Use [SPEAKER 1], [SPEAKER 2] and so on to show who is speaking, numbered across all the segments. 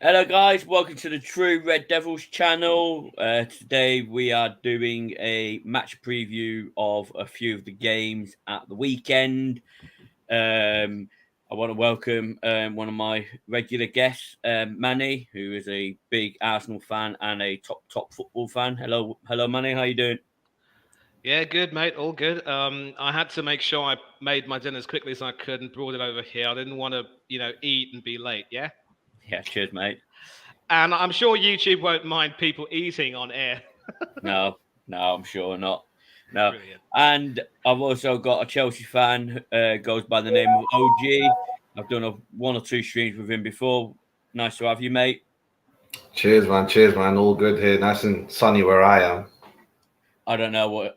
[SPEAKER 1] Hello, guys. Welcome to the True Red Devils channel. Today we are doing a match preview of a few of the games at the weekend. I want to welcome one of my regular guests, Manny, who is a big Arsenal fan and a top football fan. Hello, Manny. How you doing?
[SPEAKER 2] Yeah, good, mate. All good. I had to make sure I made my dinner as quickly as I could and brought it over here. I didn't want to, eat and be late. Yeah,
[SPEAKER 1] Yeah, cheers, mate.
[SPEAKER 2] and I'm sure YouTube won't mind people eating on air.
[SPEAKER 1] No, no, I'm sure not. No,
[SPEAKER 2] Brilliant.
[SPEAKER 1] and I've also got a Chelsea fan goes by the name of OG. I've done one or two streams with him before. Nice to have you, mate.
[SPEAKER 3] Cheers, man. Cheers, man. All good here. Nice and sunny where I am.
[SPEAKER 1] I don't know what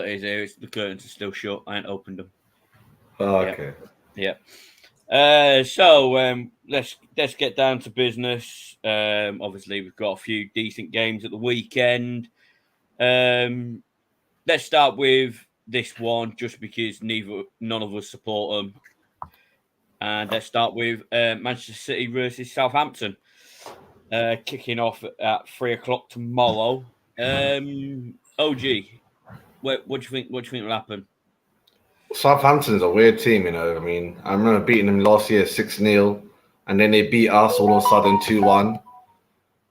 [SPEAKER 1] it is here. It's the curtains are still shut. I ain't opened them.
[SPEAKER 3] Oh,
[SPEAKER 1] Yeah,
[SPEAKER 3] okay.
[SPEAKER 1] yeah. So let's get down to business. Obviously we've got a few decent games at the weekend. Um, let's start with this one, just because none of us support them. And let's start with Manchester City versus Southampton, kicking off at 3 o'clock tomorrow. OG, what do you think? What do you think will happen?
[SPEAKER 3] Southampton is a weird team, you know. I mean, I remember beating them last year 6-0, and then they beat us all of a sudden 2-1.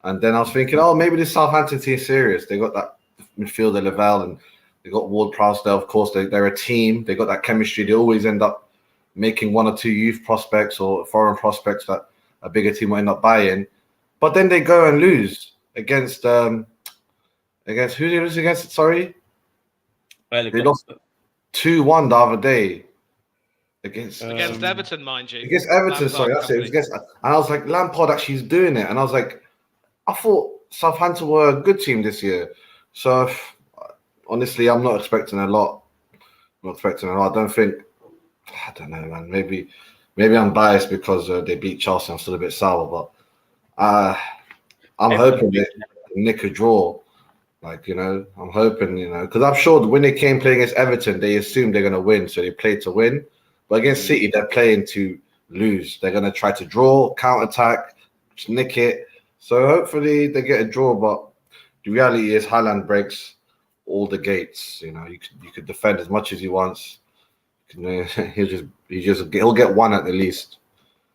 [SPEAKER 3] And then I was thinking, oh, maybe this Southampton team is serious. They got that midfielder Lavelle, and they got Ward Prowse there. Of course, they're a team. They got that chemistry. They always end up making one or two youth prospects or foreign prospects that a bigger team will end up buying. But then they go and lose against who they lose against? Sorry, they
[SPEAKER 1] Well,
[SPEAKER 3] lost 2-1 the other day against
[SPEAKER 2] Against
[SPEAKER 1] um,
[SPEAKER 2] Everton, mind you.
[SPEAKER 3] against Everton.
[SPEAKER 2] Lampard
[SPEAKER 3] Sorry, that's it. It was
[SPEAKER 2] company.
[SPEAKER 3] against, and I was like, Lampard actually is doing it, and I was like, I thought Southampton were a good team this year. So honestly, I'm not expecting a lot. I'm not expecting a lot. I don't think. I don't know, man. Maybe I'm biased because they beat Chelsea. I'm still a bit sour, but uh, I'm
[SPEAKER 1] everyone
[SPEAKER 3] hoping they
[SPEAKER 1] beats Everton.
[SPEAKER 3] nick a draw. Like, I'm hoping, because I'm sure when they came playing against Everton, they assumed they're going to win, so they played to win. But against
[SPEAKER 1] Mm,
[SPEAKER 3] City, they're playing to lose. They're going to try to draw, counter attack, just nick it. So hopefully they get a draw. But the reality is, Haaland breaks all the gates. You could defend as much as he wants. He'll get one at the least.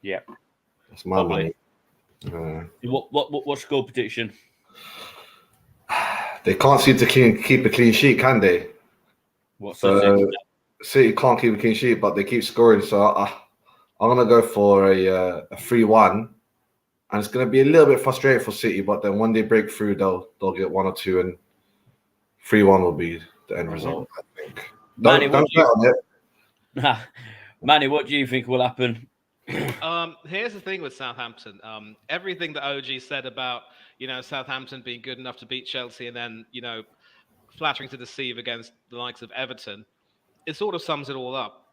[SPEAKER 1] yeah,
[SPEAKER 3] That's my
[SPEAKER 1] probably.
[SPEAKER 3] money. Uh,
[SPEAKER 1] What score prediction?
[SPEAKER 3] they can't seem to keep a clean sheet, can they?
[SPEAKER 1] What's the City?
[SPEAKER 3] So City can't keep a clean sheet, but they keep scoring. So I'm gonna go for a 3-1, and it's gonna be a little bit frustrating for City. But then when they break through, they'll get one or two, and 3-1 will be the end
[SPEAKER 1] Mhm.
[SPEAKER 3] result. I think.
[SPEAKER 1] Manny,
[SPEAKER 3] Don't
[SPEAKER 1] what
[SPEAKER 3] don't
[SPEAKER 1] do
[SPEAKER 3] bet
[SPEAKER 1] you?
[SPEAKER 3] on it.
[SPEAKER 1] Manny, what do you think will happen?
[SPEAKER 2] Here's the thing with Southampton. Everything that OG said about Southampton being good enough to beat Chelsea and then flattering to deceive against the likes of Everton, it sort of sums it all up.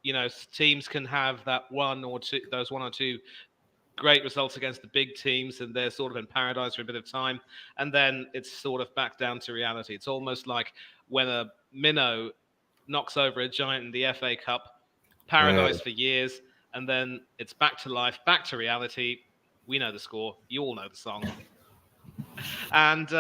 [SPEAKER 2] Teams can have those one or two great results against the big teams, and they're sort of in paradise for a bit of time, and then it's sort of back down to reality. It's almost like when a minnow knocks over a giant in the FA Cup,
[SPEAKER 3] Yeah,
[SPEAKER 2] paradise for years, and then it's back to life, back to reality. We know the score. You all know the song. And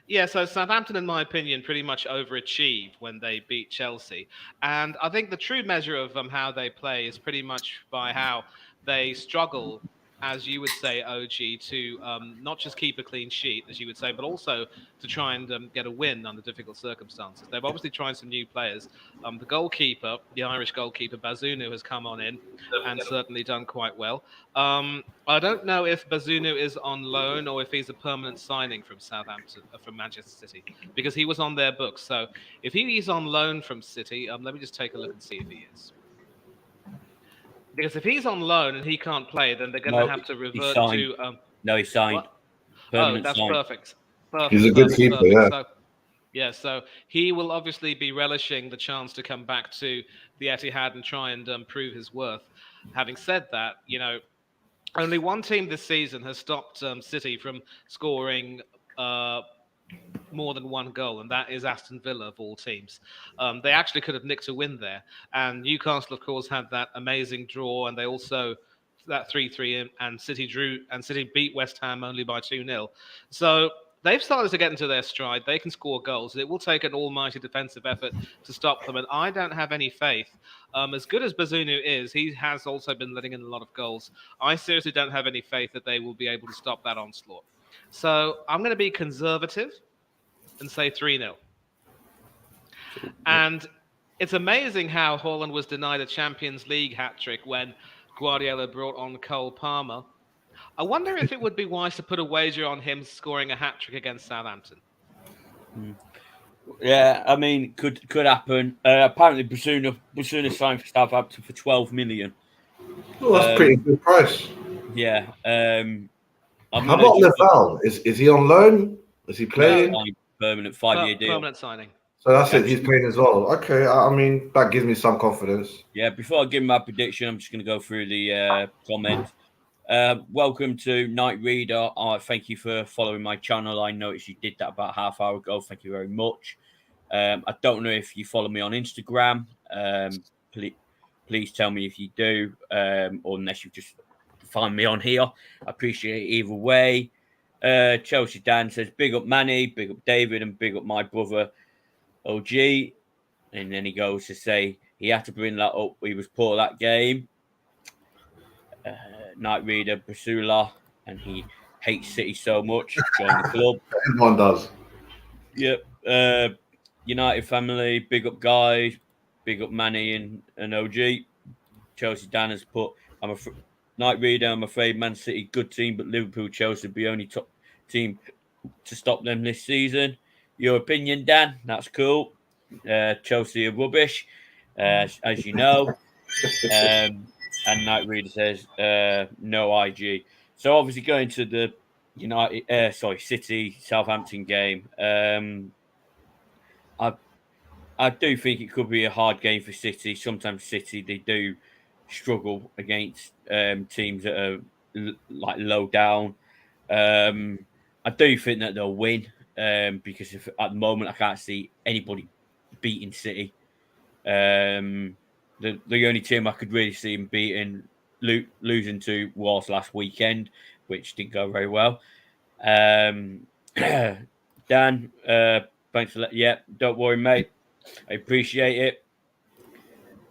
[SPEAKER 2] yeah, so Southampton, in my opinion, pretty much overachieved when they beat Chelsea. And I think the true measure of how they play is pretty much by how they struggle, as you would say, OG, to not just keep a clean sheet, as you would say, but also to try and get a win under difficult circumstances. They've obviously tried some new players. The goalkeeper, the Irish goalkeeper, Bazunu, has come on in and certainly done quite well. I don't know if Bazunu is on loan or if he's a permanent signing from Southampton, from Manchester City, because he was on their books. So if he is on loan from City, let me just take a look and see if he is. Because if he's on loan and he can't play, then they're going to
[SPEAKER 1] No,
[SPEAKER 2] have to
[SPEAKER 1] he
[SPEAKER 2] revert
[SPEAKER 1] signed.
[SPEAKER 2] to
[SPEAKER 1] No, he signed.
[SPEAKER 2] what? Oh,
[SPEAKER 1] Permanent
[SPEAKER 2] that's
[SPEAKER 1] sign.
[SPEAKER 2] perfect.
[SPEAKER 3] he's
[SPEAKER 2] Perfect,
[SPEAKER 3] a good
[SPEAKER 2] perfect,
[SPEAKER 3] keeper.
[SPEAKER 2] perfect.
[SPEAKER 3] Yeah,
[SPEAKER 2] So yeah, so he will obviously be relishing the chance to come back to the Etihad and try and prove his worth. Having said that, only one team this season has stopped City from scoring uh, more than one goal, and that is Aston Villa of all teams. They actually could have nicked a win there, and Newcastle, of course, had that amazing draw, and they also that 3-3 and City beat West Ham only by 2-0. So they've started to get into their stride. They can score goals. It will take an almighty defensive effort to stop them, and I don't have any faith. As good as Bazunu is, he has also been letting in a lot of goals. I seriously don't have any faith that they will be able to stop that onslaught. So I'm going to be conservative and say 3-0. And it's amazing how Haaland was denied a Champions League hat-trick when Guardiola brought on Cole Palmer. I wonder if it would be wise to put a wager on him scoring a hat-trick against Southampton.
[SPEAKER 1] Yeah, I mean, could happen. Apparently, Bazunu signed for Southampton for 12 million.
[SPEAKER 3] Oh, that's a pretty good price.
[SPEAKER 1] Yeah.
[SPEAKER 3] How about Laval? Is he on loan? Is he playing?
[SPEAKER 1] Permanent 5-year deal.
[SPEAKER 2] Permanent signing.
[SPEAKER 3] So that's it. He's playing as well. Okay, I mean, that gives me some confidence.
[SPEAKER 1] Yeah, before I give my prediction, I'm just going to go through the comments. Welcome to Night Reader. Thank you for following my channel. I noticed you did that about half hour ago. Thank you very much. I don't know if you follow me on Instagram. Please tell me if you do, or unless you just find me on here. I appreciate it either way. Chelsea Dan says, big up Manny, big up David, and big up my brother OG. And then he goes to say he had to bring that up. He was poor that game. Night Reader Basula, and he hates City so much. Join the club.
[SPEAKER 3] Everyone does.
[SPEAKER 1] Yep. United family, big up guys, big up Manny and OG. Chelsea Dan has put, Night Reader, I'm afraid Man City, good team, but Liverpool, Chelsea be only top team to stop them this season. Your opinion, Dan? That's cool. Chelsea are rubbish, as you know. And Night Reader says, no IG. So obviously going to the City Southampton game. I do think it could be a hard game for City. Sometimes City, they do struggle against teams that are like low down. I do think that they'll win because at the moment I can't see anybody beating City. The only team I could really see him beating, losing to was last weekend, which didn't go very well. Dan, thanks for that. Yeah, don't worry, mate. I appreciate it.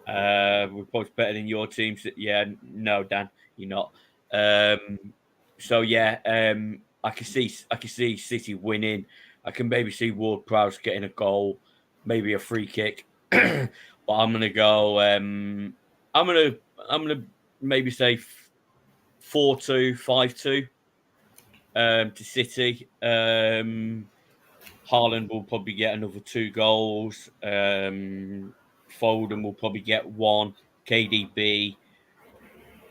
[SPEAKER 1] We're probably better than your team. Yeah, no, Dan, you're not. So yeah, I can see City winning. I can maybe see Ward-Prowse getting a goal, maybe a free kick. But I'm gonna go. I'm gonna maybe say 4-2, 5-2 to City. Haaland will probably get another 2 goals. Foden will probably get 1. KDB,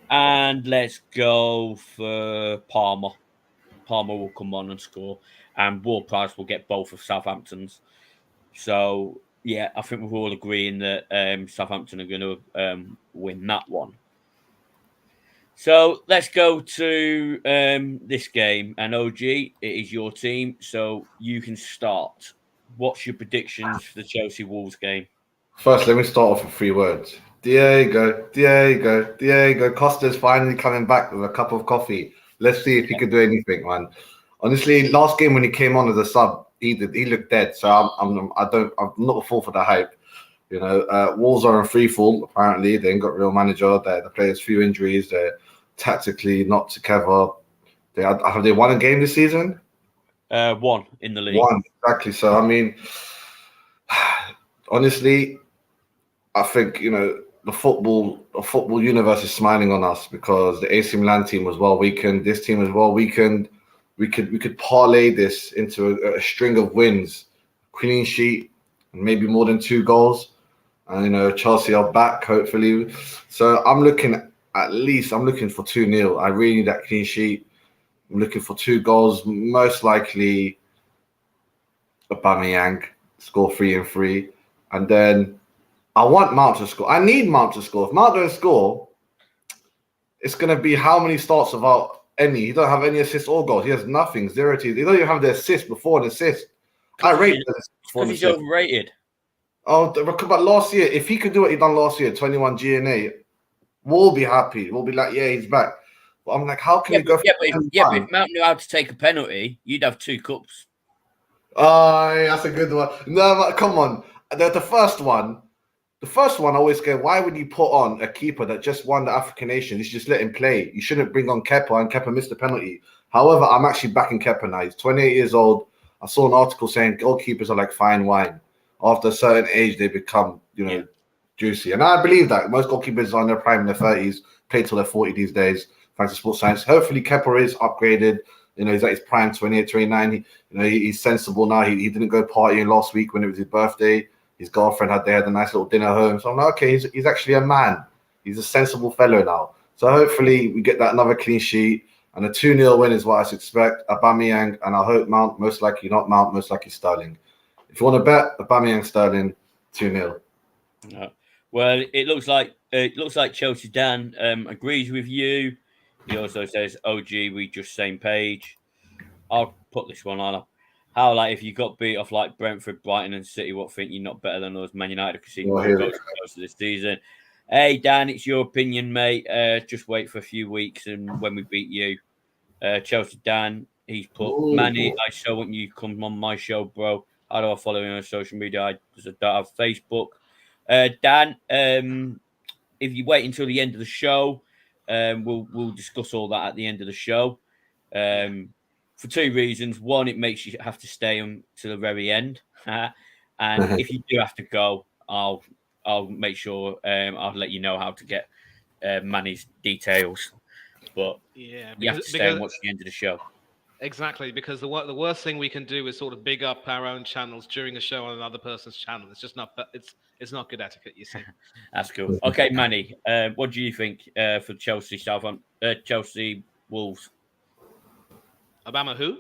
[SPEAKER 1] and let's go for Palmer. Palmer will come on and score, and Ward-Prowse will get both of Southampton's. So. Yeah, I think we're all agreeing that Southampton are going to win that one. So let's go to this game. And OG, it is your team, so you can start. What's your predictions for the Chelsea-Wolves game?
[SPEAKER 3] First, let me start off with 3 words. Diego. Costa's finally coming back with a cup of coffee. Let's see if he can do anything, man. Honestly, last game when he came on as a sub, he looked dead. So I'm not full for the hype. You know, Wolves are in free fall. Apparently, they ain't got real manager. The players few injuries. They're tactically not together. Have they won a game this season?
[SPEAKER 1] 1 in the league.
[SPEAKER 3] 1 exactly. So I mean, honestly, I think the football universe is smiling on us because the AC Milan team was well weakened. This team was well weakened. We could parlay this into a string of wins, clean sheet, and maybe more than 2 goals. And Chelsea are back hopefully. So I'm looking for 2-0. I really need that clean sheet. I'm looking for 2 goals, most likely Aubameyang score 3 and 3, and then I want Mount to score. I need Mount to score. If Mount don't score, it's gonna be how many starts without any. He don't have any assists or goals. He has nothing, 0 to. He don't even have the assist before an assist. I rate this
[SPEAKER 1] because he's overrated.
[SPEAKER 3] Oh, but last year, if he could do what he done last year, 21 GNA, We'll be happy. We'll be like, yeah, he's back. But I'm like, how can
[SPEAKER 1] Yeah,
[SPEAKER 3] we go?
[SPEAKER 1] but if Mount knew how to take a penalty, you'd have 2 cups.
[SPEAKER 3] Oh, that's a good one. No, but come on. The first one, I always go, why would you put on a keeper that just won the African Nation? You should just let him play. You shouldn't bring on Kepa, and Kepa missed the penalty. However, I'm actually backing Kepa now. He's 28 years old. I saw an article saying goalkeepers are like fine wine. After a certain age, they become, juicy. And I believe that. Most goalkeepers are in their prime in their 30s, play till they're 40 these days, thanks to sports science. Hopefully, Kepa is upgraded. He's at his prime, 28, 29. He's sensible now. He didn't go partying last week when it was his birthday. His girlfriend had a nice little dinner home. So I'm like, okay, he's actually a man. He's a sensible fellow now. So hopefully we get that another clean sheet. And a 2-0 win is what I expect. Aubameyang, and I hope Mount, most likely not Mount, most likely Sterling. If you want to bet, Aubameyang, Sterling, 2-0.
[SPEAKER 1] No. Well, it looks like Chelsea Dan agrees with you. He also says, OG, we just same page. I'll put this one on. How, like, if you got beat off like Brentford, Brighton and City, what think you're not better than us? Man United because you go to this season. Hey, Dan, it's your opinion, mate. Just wait for a few weeks and when we beat you. Chelsea Dan, he's put, Manny, I so want you to come on my show, bro. How do I follow you on social media? I don't have Facebook. Dan, if you wait until the end of the show, we'll discuss all that at the end of the show. For 2 reasons. One, it makes you have to stay to the very end. And if you do have to go, I'll make sure I'll let you know how to get Manny's details. But you have to stay and watch the end of the show.
[SPEAKER 2] Exactly, because the worst thing we can do is sort of big up our own channels during a show on another person's channel. It's just not. It's not good etiquette, you see.
[SPEAKER 1] That's cool. Okay, Manny, what do you think for Chelsea Wolves?
[SPEAKER 2] Obama who?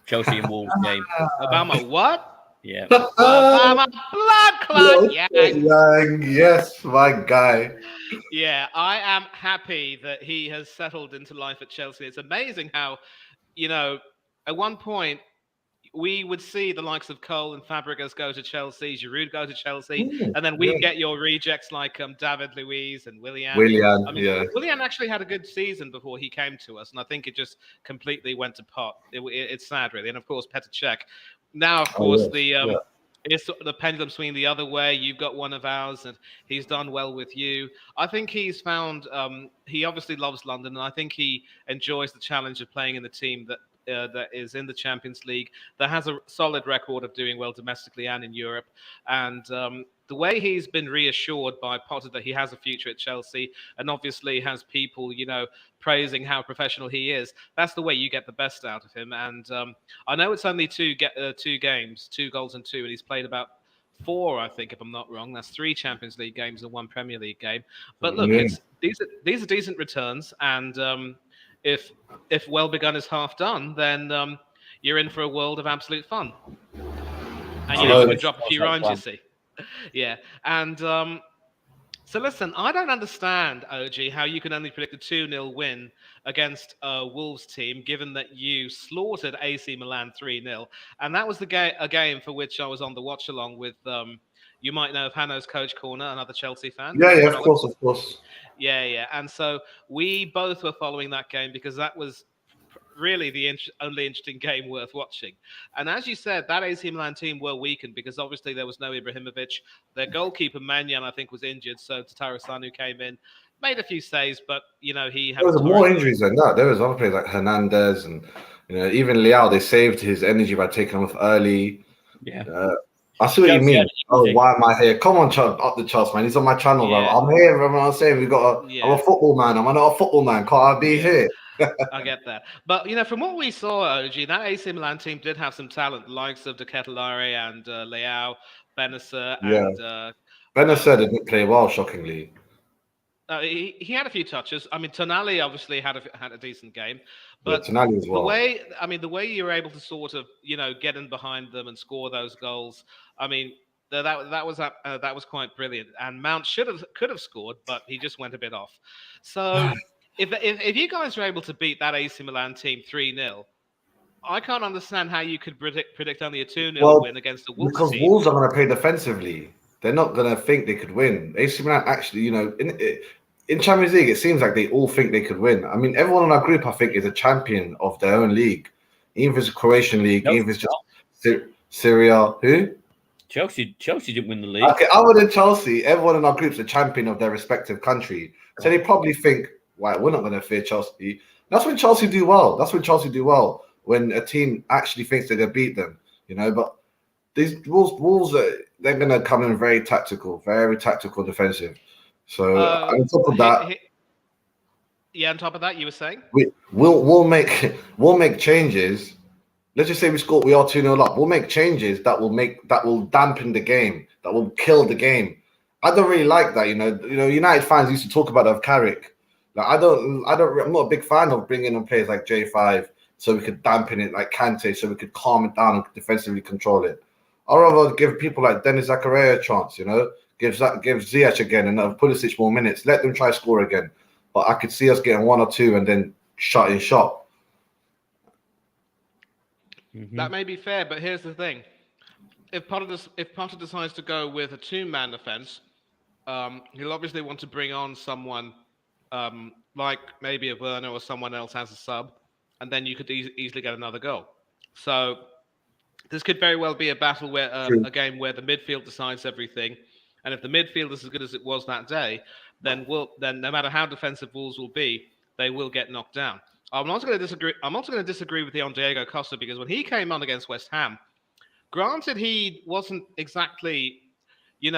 [SPEAKER 1] Chelsea and Wolves game.
[SPEAKER 2] Obama what?
[SPEAKER 1] Yeah.
[SPEAKER 2] Obama blood clot.
[SPEAKER 3] Yes, my guy.
[SPEAKER 2] Yeah, I am happy that he has settled into life at Chelsea. It's amazing how, at one point we would see the likes of Cole and Fabregas go to Chelsea, Giroud go to Chelsea, and then we get your rejects like David Luiz and Willian. Willian actually had a good season before he came to us, and I think it just completely went to pot. It's sad, really. And of course, Petr Cech. Now, of course, it's sort of the pendulum swinging the other way. You've got one of ours, and he's done well with you. I think he's found. He obviously loves London, and I think he enjoys the challenge of playing in the team that is in the Champions League, that has a solid record of doing well domestically and in Europe. And the way he's been reassured by Potter that he has a future at Chelsea, and obviously has people, praising how professional he is, that's the way you get the best out of him. And I know it's only 2 games, 2 goals and 2, and he's played about 4, I think, if I'm not wrong. That's 3 Champions League games and 1 Premier League game. But look, these are decent returns, and if well begun is half done, then you're in for a world of absolute fun. And you can drop a few rhymes, you see. Yeah, and so listen, I don't understand, OG, how you can only predict a 2-0 win against a Wolves team, given that you slaughtered AC Milan 3-0, and that was a game for which I was on the watch along with. You might know of Hanno's Coach Corner, another Chelsea fan.
[SPEAKER 3] Yeah, of course.
[SPEAKER 2] Yeah. And so we both were following that game because that was really the only interesting game worth watching. And as you said, that AC Milan team were weakened because obviously there was no Ibrahimovic. Their goalkeeper, Mannion, I think, was injured. So Tataru Sanu came in, made a few saves, but, he had...
[SPEAKER 3] There was more injuries than that. There was other players like Hernandez and, even Leao. They saved his energy by taking him off early.
[SPEAKER 1] Yeah.
[SPEAKER 3] I see what you mean. Why am I here? Come on, up the charts, man. He's on my channel, bro. I'm here, bro. I'm saying I'm a football man. I'm not a football man. Can't I be here?
[SPEAKER 2] I get that. But, from what we saw, OG, that AC Milan team did have some talent, the likes of De Ketelaere and Leao, Benacer, and...
[SPEAKER 3] Benacer didn't play well, shockingly.
[SPEAKER 2] He had a few touches. I mean, Tonali obviously had a decent game, but
[SPEAKER 3] Tonali as well.
[SPEAKER 2] the way you were able to sort of get in behind them and score those goals, I mean, that was quite brilliant. And Mount could have scored, but he just went a bit off. So if you guys were able to beat that AC Milan team 3-0, I can't understand how you could predict only a 2-0 win against the Wolves
[SPEAKER 3] because
[SPEAKER 2] team.
[SPEAKER 3] Wolves are going to play defensively. They're not going to think they could win. AC Milan actually, in Champions League, it seems like they all think they could win. I mean, everyone in our group, I think, is a champion of their own league. Even if it's a Croatian league, even if it's just Syria. Who?
[SPEAKER 1] Chelsea didn't win the league.
[SPEAKER 3] Okay, other than Chelsea, everyone in our group's a champion of their respective country. So they probably think, right, we're not going to fear Chelsea. That's when Chelsea do well. When a team actually thinks they're going to beat them, But these Wolves, they're going to come in very tactical defensive. So on top of that,
[SPEAKER 2] on top of that, you were saying
[SPEAKER 3] we'll make changes. Let's just say we are 2-0 up. We'll make changes that will dampen the game, that will kill the game. I don't really like that, United fans used to talk about of Carrick. Like I'm not a big fan of bringing in players like J5 so we could dampen it, like Kante, so we could calm it down and defensively control it. I'd rather give people like Dennis Zakaria a chance, give Ziyech again and Pulisic more minutes. Let them try score again. But I could see us getting 1 or 2 and then shutting shop.
[SPEAKER 2] Mm-hmm. That may be fair, but here's the thing: if Potter decides to go with a 2-man defense, he'll obviously want to bring on someone like maybe a Werner or someone else as a sub, and then you could easily get another goal. So this could very well be a battle where a game where the midfield decides everything, and if the midfield is as good as it was that day, then no matter how defensive Wolves will be, they will get knocked down. I'm also going to disagree with you on Diego Costa, because when he came on against West Ham, granted he wasn't exactly, he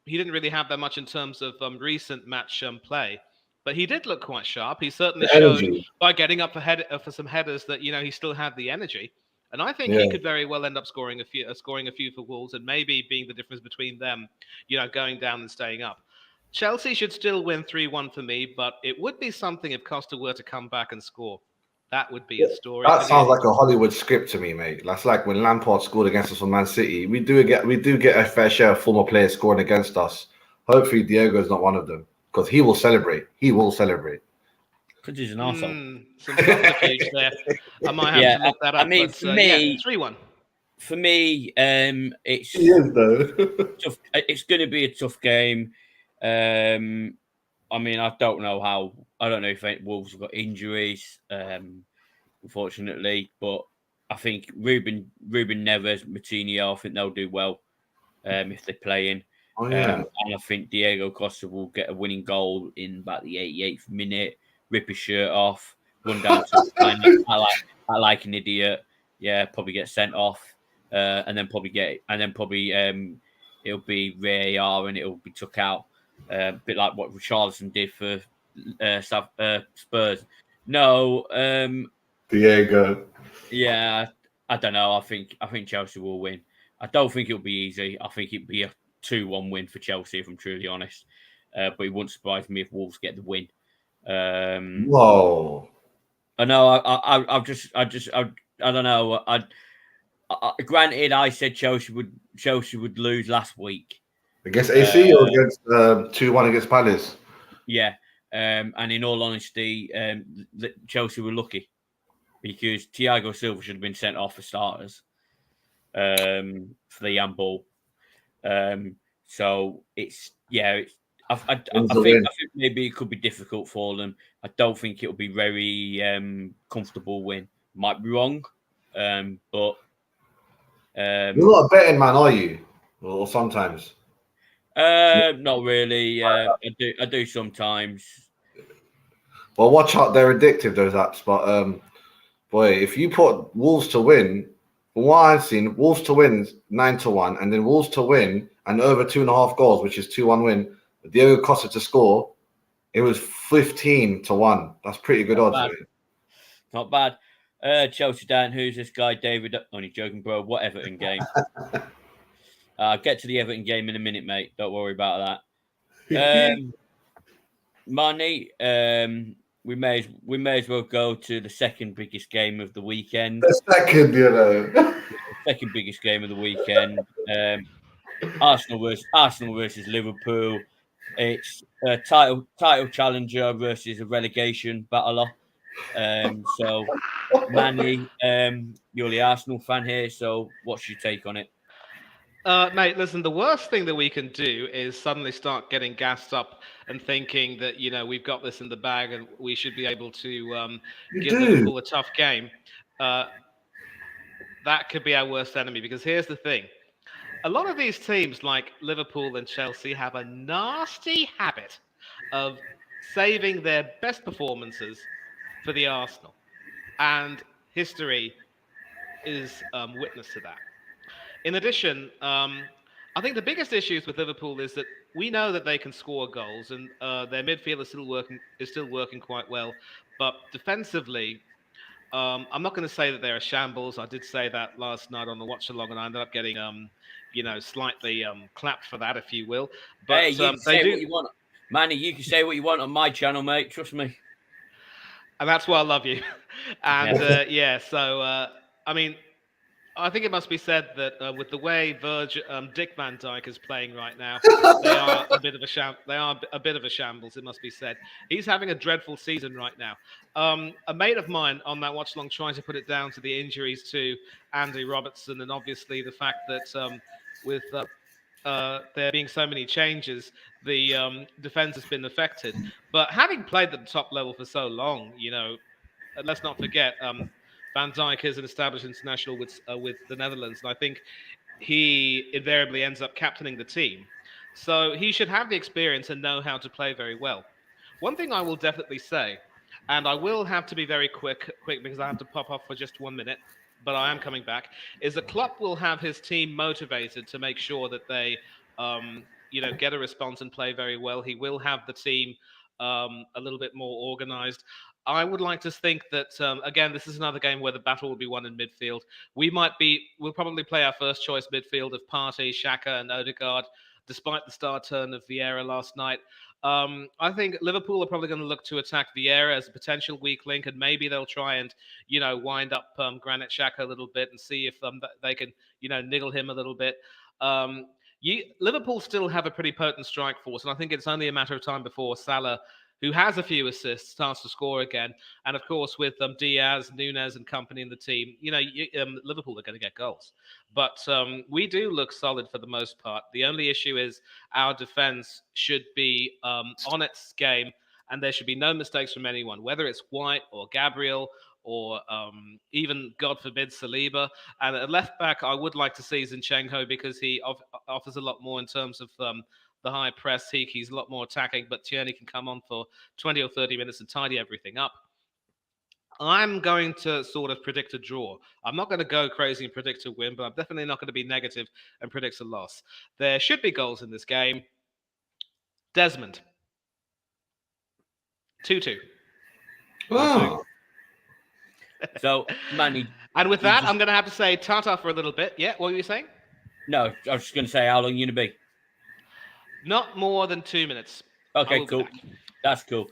[SPEAKER 2] didn't really have that much in terms of recent match play, but he did look quite sharp. He certainly showed by getting up for some headers that he still had the energy, and I think he could very well end up scoring a few for Wolves, and maybe being the difference between them, going down and staying up. Chelsea should still win 3-1 for me, but it would be something if Costa were to come back and score. That would be a story.
[SPEAKER 3] That sounds like a Hollywood script to me, mate. That's like when Lampard scored against us on Man City. We do get a fair share of former players scoring against us. Hopefully, Diego is not one of them, because he will celebrate.
[SPEAKER 1] Because he's an arsehole.
[SPEAKER 2] Some subterfuge there. I might have to look that up.
[SPEAKER 1] I mean, for me,
[SPEAKER 2] 3-1.
[SPEAKER 1] For me, it's tough. It's going to be a tough game. I mean, I don't know if Wolves have got injuries, unfortunately, but I think Ruben Neves, Moutinho, I think they'll do well if they're playing. And I think Diego Costa will get a winning goal in about the 88th minute, rip his shirt off, run down to the line. I like an idiot. Yeah, probably get sent off, and then probably it'll be VAR and it'll be took out. A bit like what Richarlison did for Spurs. No,
[SPEAKER 3] Diego.
[SPEAKER 1] Yeah, I don't know. I think Chelsea will win. I don't think it'll be easy. I think it'll be a 2-1 win for Chelsea, if I'm truly honest. But it wouldn't surprise me if Wolves get the win.
[SPEAKER 3] Whoa!
[SPEAKER 1] I know. I don't know. Granted, I said Chelsea would lose last week.
[SPEAKER 3] Against AC or against 2-1 against Palace?
[SPEAKER 1] Yeah. And in all honesty, Chelsea were lucky because Thiago Silva should have been sent off for starters for the handball. So I think maybe it could be difficult for them. I don't think it'll be very comfortable win. Might be wrong, but
[SPEAKER 3] you're not a betting man, are you? Or sometimes?
[SPEAKER 1] Not really. I do sometimes.
[SPEAKER 3] Well, watch out. They're addictive, those apps. But boy, if you put Wolves to win, from what I've seen, Wolves to win 9-1, and then Wolves to win and over 2.5 goals, which is 2-1 win. Diego Costa to score, it was 15-1. That's pretty good odds.
[SPEAKER 1] Not bad. Chelsea down. Who's this guy, David? Only joking, bro. What Everton game? I'll get to the Everton game in a minute, mate. Don't worry about that. Manny, we may as well go to the second biggest game of the weekend.
[SPEAKER 3] The second,
[SPEAKER 1] second biggest game of the weekend. Arsenal versus Liverpool. It's a title challenger versus a relegation battler. So, Manny, you're the Arsenal fan here. So, what's your take on it?
[SPEAKER 2] Mate, listen, the worst thing that we can do is suddenly start getting gassed up and thinking that, we've got this in the bag and we should be able to
[SPEAKER 3] You
[SPEAKER 2] give
[SPEAKER 3] do.
[SPEAKER 2] Liverpool a tough game. Uh, that could be our worst enemy because here's the thing. A lot of these teams like Liverpool and Chelsea have a nasty habit of saving their best performances for the Arsenal. And history is witness to that. In addition, I think the biggest issues with Liverpool is that we know that they can score goals, and their midfield is still working quite well. But defensively, I'm not going to say that they're a shambles. I did say that last night on the watch along, and I ended up getting slightly clapped for that, if you will. But
[SPEAKER 1] Hey, you can
[SPEAKER 2] they
[SPEAKER 1] say
[SPEAKER 2] do,
[SPEAKER 1] what you want. Manny, you can say what you want on my channel, mate. Trust me.
[SPEAKER 2] and that's why I love you. And
[SPEAKER 1] Yeah.
[SPEAKER 2] so I mean, I think it must be said that with the way Dick Van Dyke is playing right now, they are a bit of a shambles. It must be said. He's having a dreadful season right now. A mate of mine on that watch along trying to put it down to the injuries to Andy Robertson, and obviously the fact that with there being so many changes, the defense has been affected. But having played at the top level for so long, let's not forget. Van Dijk is an established international with the Netherlands, and I think he invariably ends up captaining the team. So he should have the experience and know how to play very well. One thing I will definitely say, and I will have to be very quick because I have to pop off for just 1 minute, but I am coming back, is that Klopp will have his team motivated to make sure that they, get a response and play very well. He will have the team a little bit more organised. I would like to think that again, this is another game where the battle will be won in midfield. We'll probably play our first choice midfield of Partey, Xhaka, and Odegaard, despite the star turn of Vieira last night. I think Liverpool are probably going to look to attack Vieira as a potential weak link, and maybe they'll try and wind up Granit Xhaka a little bit and see if they can niggle him a little bit. Liverpool still have a pretty potent strike force, and I think it's only a matter of time before Salah, who has a few assists, starts to score again. And of course, with Diaz, Nunes, and company in the team, Liverpool are going to get goals. But we do look solid for the most part. The only issue is our defense should be on its game, and there should be no mistakes from anyone, whether it's White or Gabriel or even, God forbid, Saliba. And at left back, I would like to see Zinchenko because he offers a lot more in terms of the high press. He's a lot more attacking, but Tierney can come on for 20 or 30 minutes and tidy everything up. I'm going to sort of predict a draw. I'm not going to go crazy and predict a win, but I'm definitely not going to be negative and predict a loss. There should be goals in this game. Desmond. 2-2.
[SPEAKER 3] Oh.
[SPEAKER 1] So, Manny.
[SPEAKER 2] And with that, I'm going to have to say ta-ta for a little bit. Yeah, what were you saying?
[SPEAKER 1] No, I was just going to say, how long are you going to be?
[SPEAKER 2] Not more than 2 minutes.
[SPEAKER 1] Okay, cool. That's cool.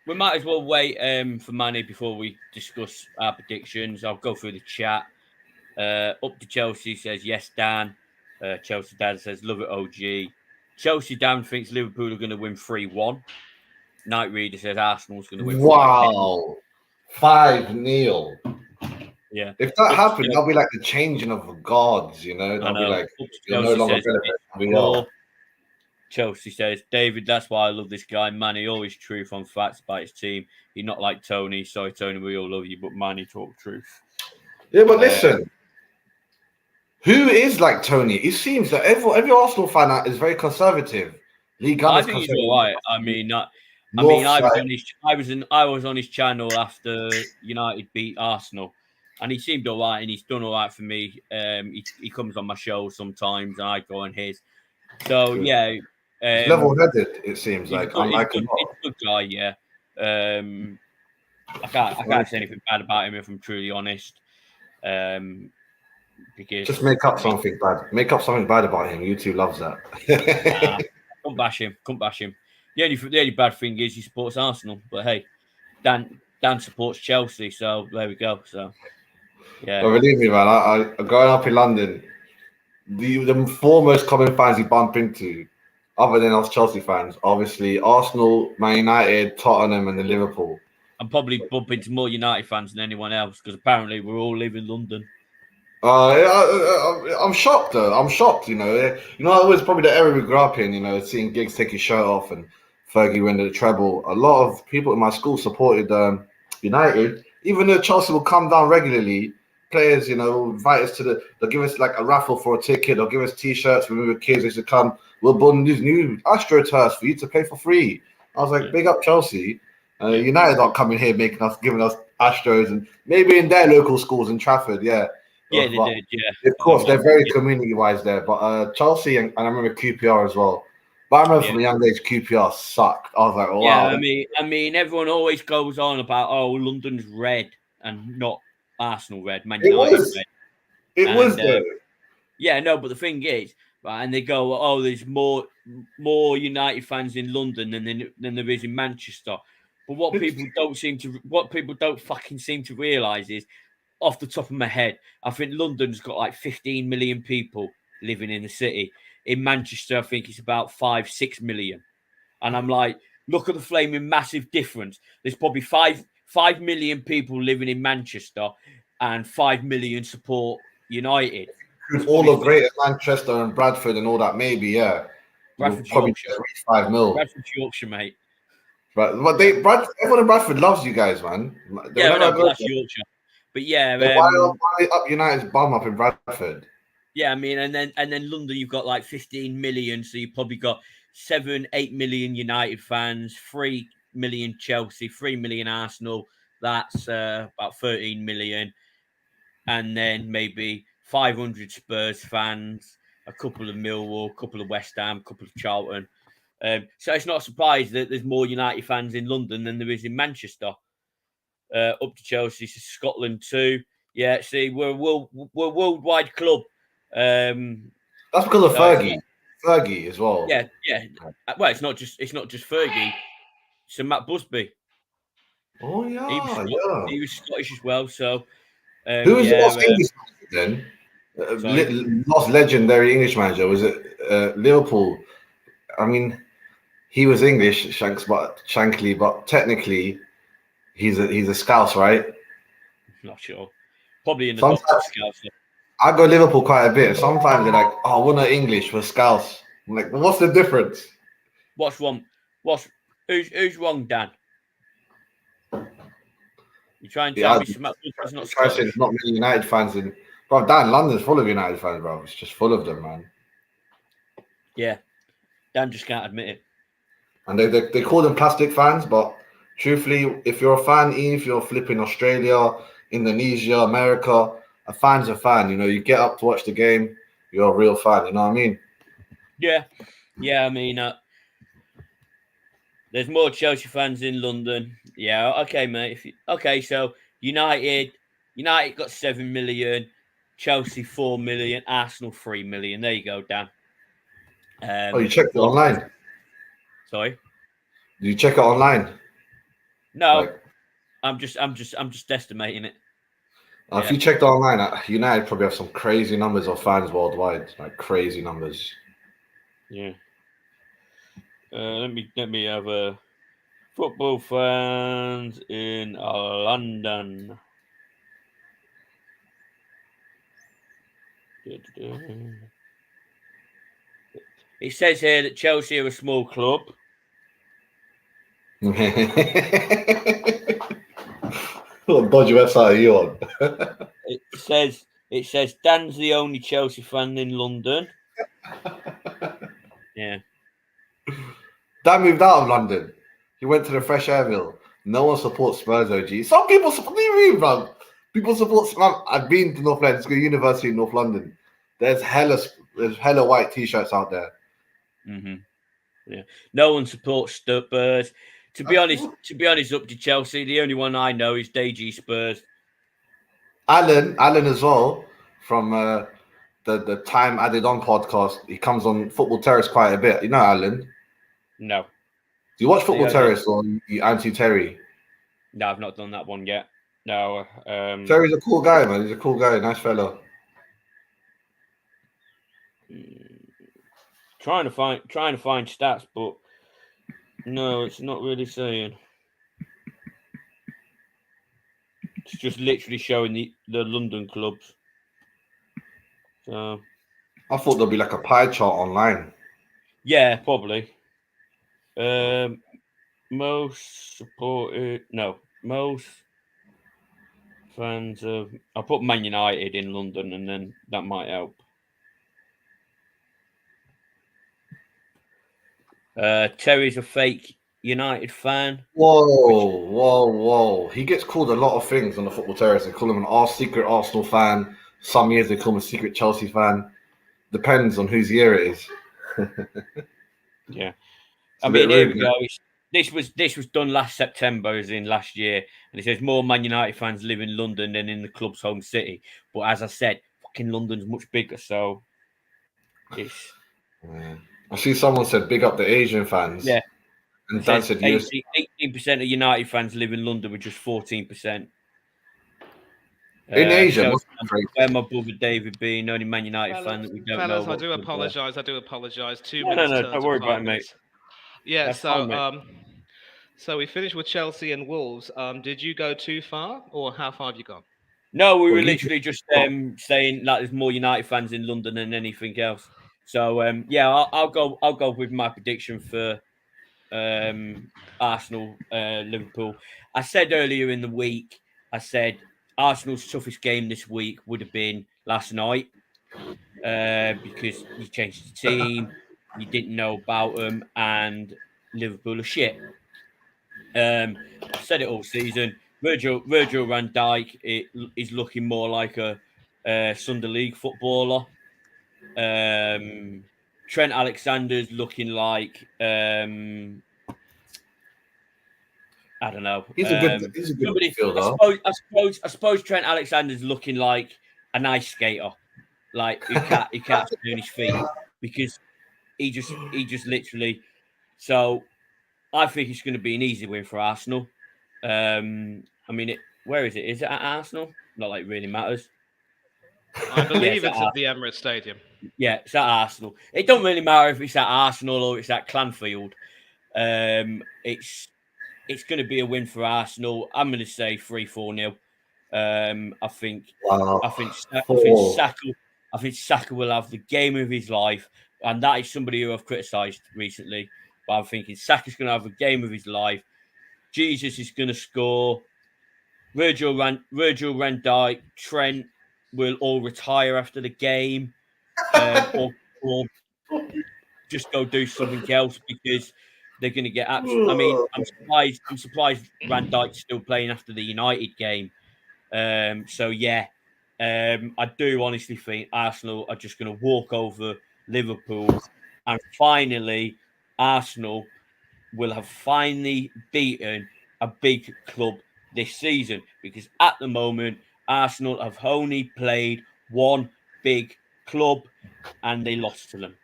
[SPEAKER 1] We might as well wait for Manny before we discuss our predictions. I'll go through the chat. Up to Chelsea says, yes, Dan. Chelsea Dad says, love it, OG. Chelsea Dan thinks Liverpool are going to win 3-1. Night Reader says Arsenal's going to win 5-0.
[SPEAKER 3] Wow. 5-0.
[SPEAKER 1] Yeah.
[SPEAKER 3] If that happened, that'll be like the changing of the gods, That'll be like, you're no longer relevant.
[SPEAKER 1] Chelsea says, David, that's why I love this guy. Manny, always truth on facts about his team. He's not like Tony. Sorry, Tony, we all love you, but Manny talk truth.
[SPEAKER 3] Yeah, but listen, who is like Tony? It seems that every Arsenal fan is very conservative.
[SPEAKER 1] I think he's all right. I was on his channel after United beat Arsenal, and he seemed all right, and he's done all right for me. He comes on my show sometimes, and I go on his. So yeah,
[SPEAKER 3] level-headed. It seems like
[SPEAKER 1] he's a good guy. Yeah, I can't say anything bad about him if I'm truly honest. Because
[SPEAKER 3] just make up something bad. Make up something bad about him. YouTube loves that.
[SPEAKER 1] Can't bash him. The only bad thing is he supports Arsenal. But hey, Dan supports Chelsea, so there we go. So yeah.
[SPEAKER 3] But believe me, man, I growing up in London, the four most common fans you bump into, other than us Chelsea fans, obviously Arsenal, Man United, Tottenham, and then Liverpool.
[SPEAKER 1] I'm probably bump into more United fans than anyone else because apparently we all live in London.
[SPEAKER 3] I'm shocked though. I'm shocked. That was probably the era we grew up in. Seeing Giggs take his shirt off and Fergie win the treble. A lot of people in my school supported United. Even though Chelsea will come down regularly, players, invite us they'll give us like a raffle for a ticket. They'll give us T-shirts when we were kids. They used to come. We'll build these new AstroTurfs for you to pay for free. I was like, big up Chelsea. United aren't coming here giving us Astros, and maybe in their local schools in Trafford, yeah.
[SPEAKER 1] Yeah, they
[SPEAKER 3] But
[SPEAKER 1] did. Yeah,
[SPEAKER 3] of course, they're very community-wise there. But Chelsea and I remember QPR as well. But I remember from a young age, QPR sucked. I was like, oh,
[SPEAKER 1] yeah.
[SPEAKER 3] wow.
[SPEAKER 1] I mean, everyone always goes on about London's red and not Arsenal red, Man United red.
[SPEAKER 3] It was though.
[SPEAKER 1] Yeah, no, but the thing is, right, and they go, there's more United fans in London than there is in Manchester. But what people don't fucking seem to realise is, off the top of my head, I think London's got like 15 million people living in the city. In Manchester, I think it's about 5-6 million. And I'm like, look at the flaming massive difference. There's probably 5 million people living in Manchester and 5 million support United.
[SPEAKER 3] With all of Greater Manchester and Bradford and all that, maybe, yeah.
[SPEAKER 1] Bradford,
[SPEAKER 3] probably
[SPEAKER 1] Yorkshire.
[SPEAKER 3] reach 5 mil.
[SPEAKER 1] Bradford, Yorkshire, mate.
[SPEAKER 3] But everyone in Bradford loves you guys, man.
[SPEAKER 1] Yeah, I know, but that's Yorkshire. But yeah,
[SPEAKER 3] why up United's bum up in Bradford?
[SPEAKER 1] Yeah, I mean, and then London, you've got like 15 million, so you've probably got 7-8 million United fans, 3 million Chelsea, 3 million Arsenal. That's about 13 million, and then maybe 500 Spurs fans, a couple of Millwall, a couple of West Ham, a couple of Charlton. So it's not a surprise that there's more United fans in London than there is in Manchester. Up to Chelsea, to Scotland too. Yeah, see, we're a worldwide club.
[SPEAKER 3] That's because of Fergie. Fergie as well.
[SPEAKER 1] Yeah. Well, it's not just Fergie. So Matt Busby.
[SPEAKER 3] Oh yeah,
[SPEAKER 1] he was Scottish as well. So
[SPEAKER 3] who was the last English manager then? Last legendary English manager, was it Liverpool? I mean, he was English, Shankly, but technically he's a Scouse, right?
[SPEAKER 1] Not sure. Probably in the top Scouse.
[SPEAKER 3] I go Liverpool quite a bit. Sometimes they're like, "Oh, we're not English, we're Scouse." I'm like, well, what's the difference?
[SPEAKER 1] What's wrong? Who's wrong, Dan? You try and tell me it's not Scottish.
[SPEAKER 3] There's not many United fans in. Bro, Dan, London's full of United fans, bro. It's just full of them, man.
[SPEAKER 1] Yeah, Dan just can't admit it.
[SPEAKER 3] And they call them plastic fans, but truthfully, if you're a fan, even if you're flipping Australia, Indonesia, America, a fan's a fan. You get up to watch the game, you're a real fan. You know what I mean?
[SPEAKER 1] Yeah. I mean, there's more Chelsea fans in London. Yeah, okay, mate. So United got 7 million, Chelsea 4 million, Arsenal 3 million. There you go, Dan.
[SPEAKER 3] You checked it online?
[SPEAKER 1] Sorry?
[SPEAKER 3] Did you check it online?
[SPEAKER 1] No, I'm just estimating it.
[SPEAKER 3] If you checked online, United probably have some crazy numbers of fans worldwide, like crazy numbers.
[SPEAKER 1] Yeah. Let me have a football fans in London. It says here that Chelsea are a small club.
[SPEAKER 3] What dodgy website are you on?
[SPEAKER 1] It says Dan's the only Chelsea fan in London. Yeah.
[SPEAKER 3] Dan moved out of London. He went to the Fresh Airville. No one supports Spurs, OG. Some people support. What do you mean, bro? People support Spurs. I've been to North London. It's a university in North London. There's hella white T-shirts out there.
[SPEAKER 1] Mm-hmm. Yeah. No one supports Spurs. To be honest, up to Chelsea, the only one I know is DG Spurs.
[SPEAKER 3] Alan as well, from the Time Added On podcast. He comes on Football Terrace quite a bit. You know Alan?
[SPEAKER 1] No.
[SPEAKER 3] Do you watch Football Terrace or you anti-Terry?
[SPEAKER 1] No, I've not done that one yet. No.
[SPEAKER 3] Terry's a cool guy, man. He's a cool guy, nice fellow.
[SPEAKER 1] Trying to find stats, but no, it's not really saying. It's just literally showing the London clubs. So
[SPEAKER 3] I thought there'd be like a pie chart online.
[SPEAKER 1] yeah, probably. Most supported, no, most fans of. I'll put Man United in London, and then that might help. Terry's a fake United fan.
[SPEAKER 3] Whoa. He gets called a lot of things on the Football Terrace. They call him an secret Arsenal fan. Some years they call him a secret Chelsea fan. Depends on whose year it is.
[SPEAKER 1] Yeah.
[SPEAKER 3] It's a
[SPEAKER 1] I
[SPEAKER 3] bit
[SPEAKER 1] mean, here
[SPEAKER 3] rude,
[SPEAKER 1] we go. This was done last September, as in last year, and it says more Man United fans live in London than in the club's home city. But as I said, fucking London's much bigger, so it's
[SPEAKER 3] Yeah. I see someone said big up the Asian fans.
[SPEAKER 1] yeah.
[SPEAKER 3] And
[SPEAKER 1] It
[SPEAKER 3] Dan
[SPEAKER 1] says
[SPEAKER 3] said
[SPEAKER 1] 18% of United fans live in London, with just 14%.
[SPEAKER 3] in Asia.
[SPEAKER 1] Chelsea,
[SPEAKER 3] Must be crazy.
[SPEAKER 1] where my brother David being only Man United fan that we don't know.
[SPEAKER 2] Fellas, I do apologise. 2
[SPEAKER 1] No,
[SPEAKER 2] minutes
[SPEAKER 1] no,
[SPEAKER 2] turn
[SPEAKER 1] don't
[SPEAKER 2] to
[SPEAKER 1] worry
[SPEAKER 2] 5
[SPEAKER 1] about it, mate.
[SPEAKER 2] minutes. Yeah,
[SPEAKER 1] That's fine, mate.
[SPEAKER 2] so we finished with Chelsea and Wolves. Did you go too far, or how far have you gone?
[SPEAKER 1] No, we were
[SPEAKER 3] Well, you-
[SPEAKER 1] literally just saying that there's more United fans in London than anything else. So yeah, I'll go with my prediction for Arsenal, Liverpool. I said earlier in the week, I said Arsenal's toughest game this week would have been last night because you changed the team, you didn't know about them, and Liverpool are shit. I've said it all season. Virgil van Dijk is looking more like a Sunday League footballer. Trent Alexander's looking like I don't know.
[SPEAKER 3] he's a good
[SPEAKER 1] Somebody,
[SPEAKER 3] midfielder.
[SPEAKER 1] I suppose Trent Alexander's looking like an ice skater, like who can't stay on his feet because he just literally. So I think it's going to be an easy win for Arsenal. I mean, where is it? Is it at Arsenal? Not like it really matters.
[SPEAKER 2] I believe it's at the Emirates Stadium.
[SPEAKER 1] Yeah, it's at Arsenal. It don't really matter if it's at Arsenal or it's at Clanfield. It's going to be a win for Arsenal. I'm going to say 3-4-0. I think Saka will have the game of his life, and that is somebody who I've criticised recently. But I'm thinking Saka's going to have a game of his life. Jesus is going to score. Virgil van Dijk, Trent will all retire after the game, or just go do something else because they're going to get absolutely. I mean, I'm surprised Van Dijk's still playing after the United game. So yeah, I do honestly think Arsenal are just going to walk over Liverpool, and finally, Arsenal will have finally beaten a big club this season because at the moment, Arsenal have only played one big club and they lost to them.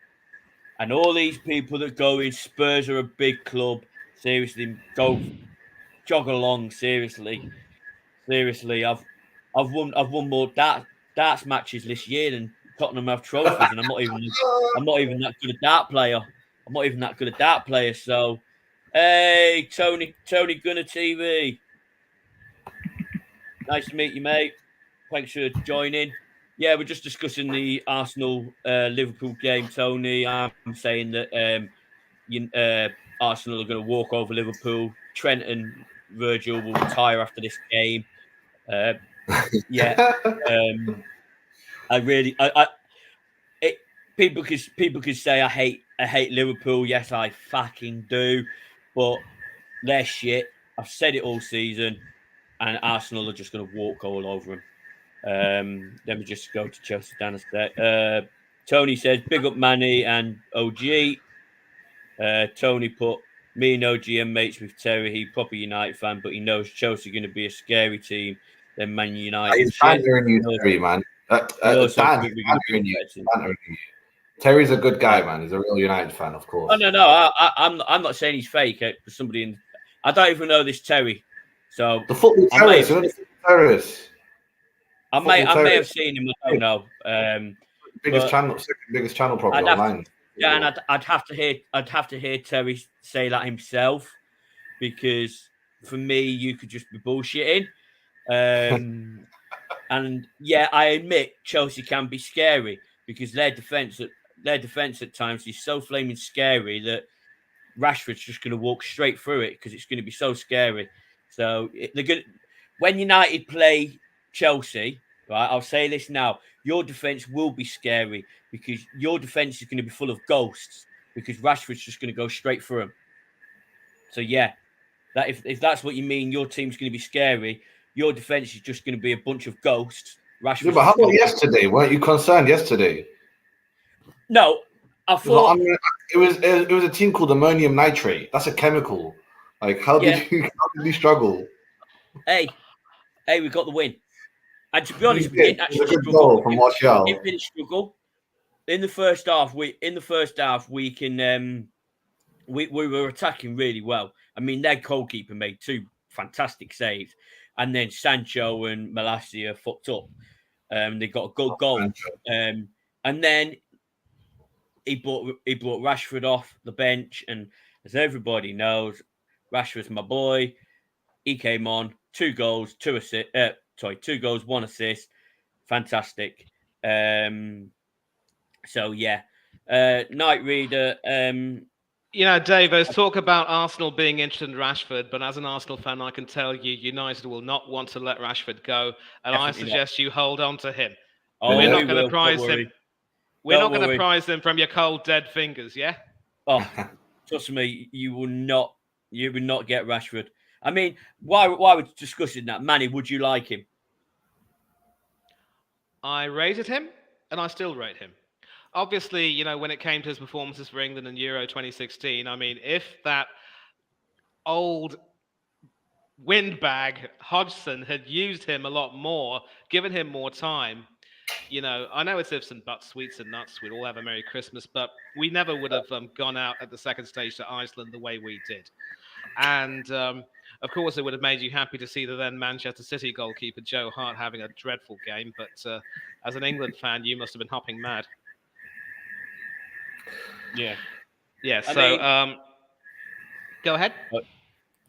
[SPEAKER 1] And all these people that go in Spurs are a big club. Seriously, go jog along. Seriously, I've won more darts matches this year than Tottenham have trophies, and I'm not even that good a dart player. So, hey, Tony Gunner TV, nice to meet you, mate. Thanks for joining. Yeah, we're just discussing the Arsenal Liverpool game, Tony. I'm saying that Arsenal are going to walk over Liverpool. Trent and Virgil will retire after this game. People could say I hate Liverpool. Yes, I fucking do, but they're shit. I've said it all season, and Arsenal are just going to walk all over them. Let me just go to Chelsea down a sec. Tony says, big up Manny and OG. Tony put, me and OG are mates with Terry. He's proper United fan, but he knows Chelsea are going to be a scary team. Then Man United.
[SPEAKER 3] He's bantering you, Terry, man. Terry's a good guy, man. He's a real United fan, of course.
[SPEAKER 1] Oh no, I'm not saying he's fake. For somebody in, I don't even know this Terry. So
[SPEAKER 3] the Football Terrace.
[SPEAKER 1] I may have seen him. I don't know.
[SPEAKER 3] Second biggest channel probably online.
[SPEAKER 1] And I'd have to hear Terry say that himself, because for me, you could just be bullshitting. And yeah, I admit Chelsea can be scary, because their defense at times is so flaming scary that Rashford's just going to walk straight through it because it's going to be so scary. So when United play Chelsea, right? I'll say this now: your defense will be scary because your defense is going to be full of ghosts because Rashford's just going to go straight through them. So yeah, that if that's what you mean, your team's going to be scary. Your defense is just going to be a bunch of ghosts. Rashford's
[SPEAKER 3] Yeah, but how about yesterday? Weren't you concerned yesterday?
[SPEAKER 1] No, I thought
[SPEAKER 3] it was a team called ammonium nitrate. That's a chemical. Like, how did you struggle?
[SPEAKER 1] Hey, we got the win. And to be honest, we
[SPEAKER 3] Yeah,
[SPEAKER 1] didn't actually
[SPEAKER 3] it was a good
[SPEAKER 1] struggle.
[SPEAKER 3] goal from Martial.
[SPEAKER 1] We didn't really struggle in the first half. We were attacking really well. I mean, their goalkeeper made 2 fantastic saves, and then Sancho and Malacia fucked up. They got a good goal, and then he brought Rashford off the bench, and as everybody knows, Rashford's my boy. He came on, 2 goals, 2 assists. 2 goals, 1 assist. Fantastic. So yeah, Night Reader.
[SPEAKER 2] Dave, there's talk about Arsenal being interested in Rashford, but as an Arsenal fan, I can tell you, United will not want to let Rashford go, and I suggest you hold on to him.
[SPEAKER 1] Oh,
[SPEAKER 2] we're not going to prize him. We're not going to prize him from your cold, dead fingers, yeah?
[SPEAKER 1] Oh, trust me, you will not get Rashford. I mean, why we're discussing that? Manny, would you like him?
[SPEAKER 2] I rated him, and I still rate him. Obviously, when it came to his performances for England in Euro 2016, I mean, if that old windbag Hodgson had used him a lot more, given him more time, I know it's ifs and buts, sweets and nuts, we'd all have a Merry Christmas, but we never would have gone out at the second stage to Iceland the way we did. And of course, it would have made you happy to see the then Manchester City goalkeeper Joe Hart having a dreadful game. But as an England fan, you must have been hopping mad.
[SPEAKER 1] Yeah.
[SPEAKER 2] Yeah. So go ahead.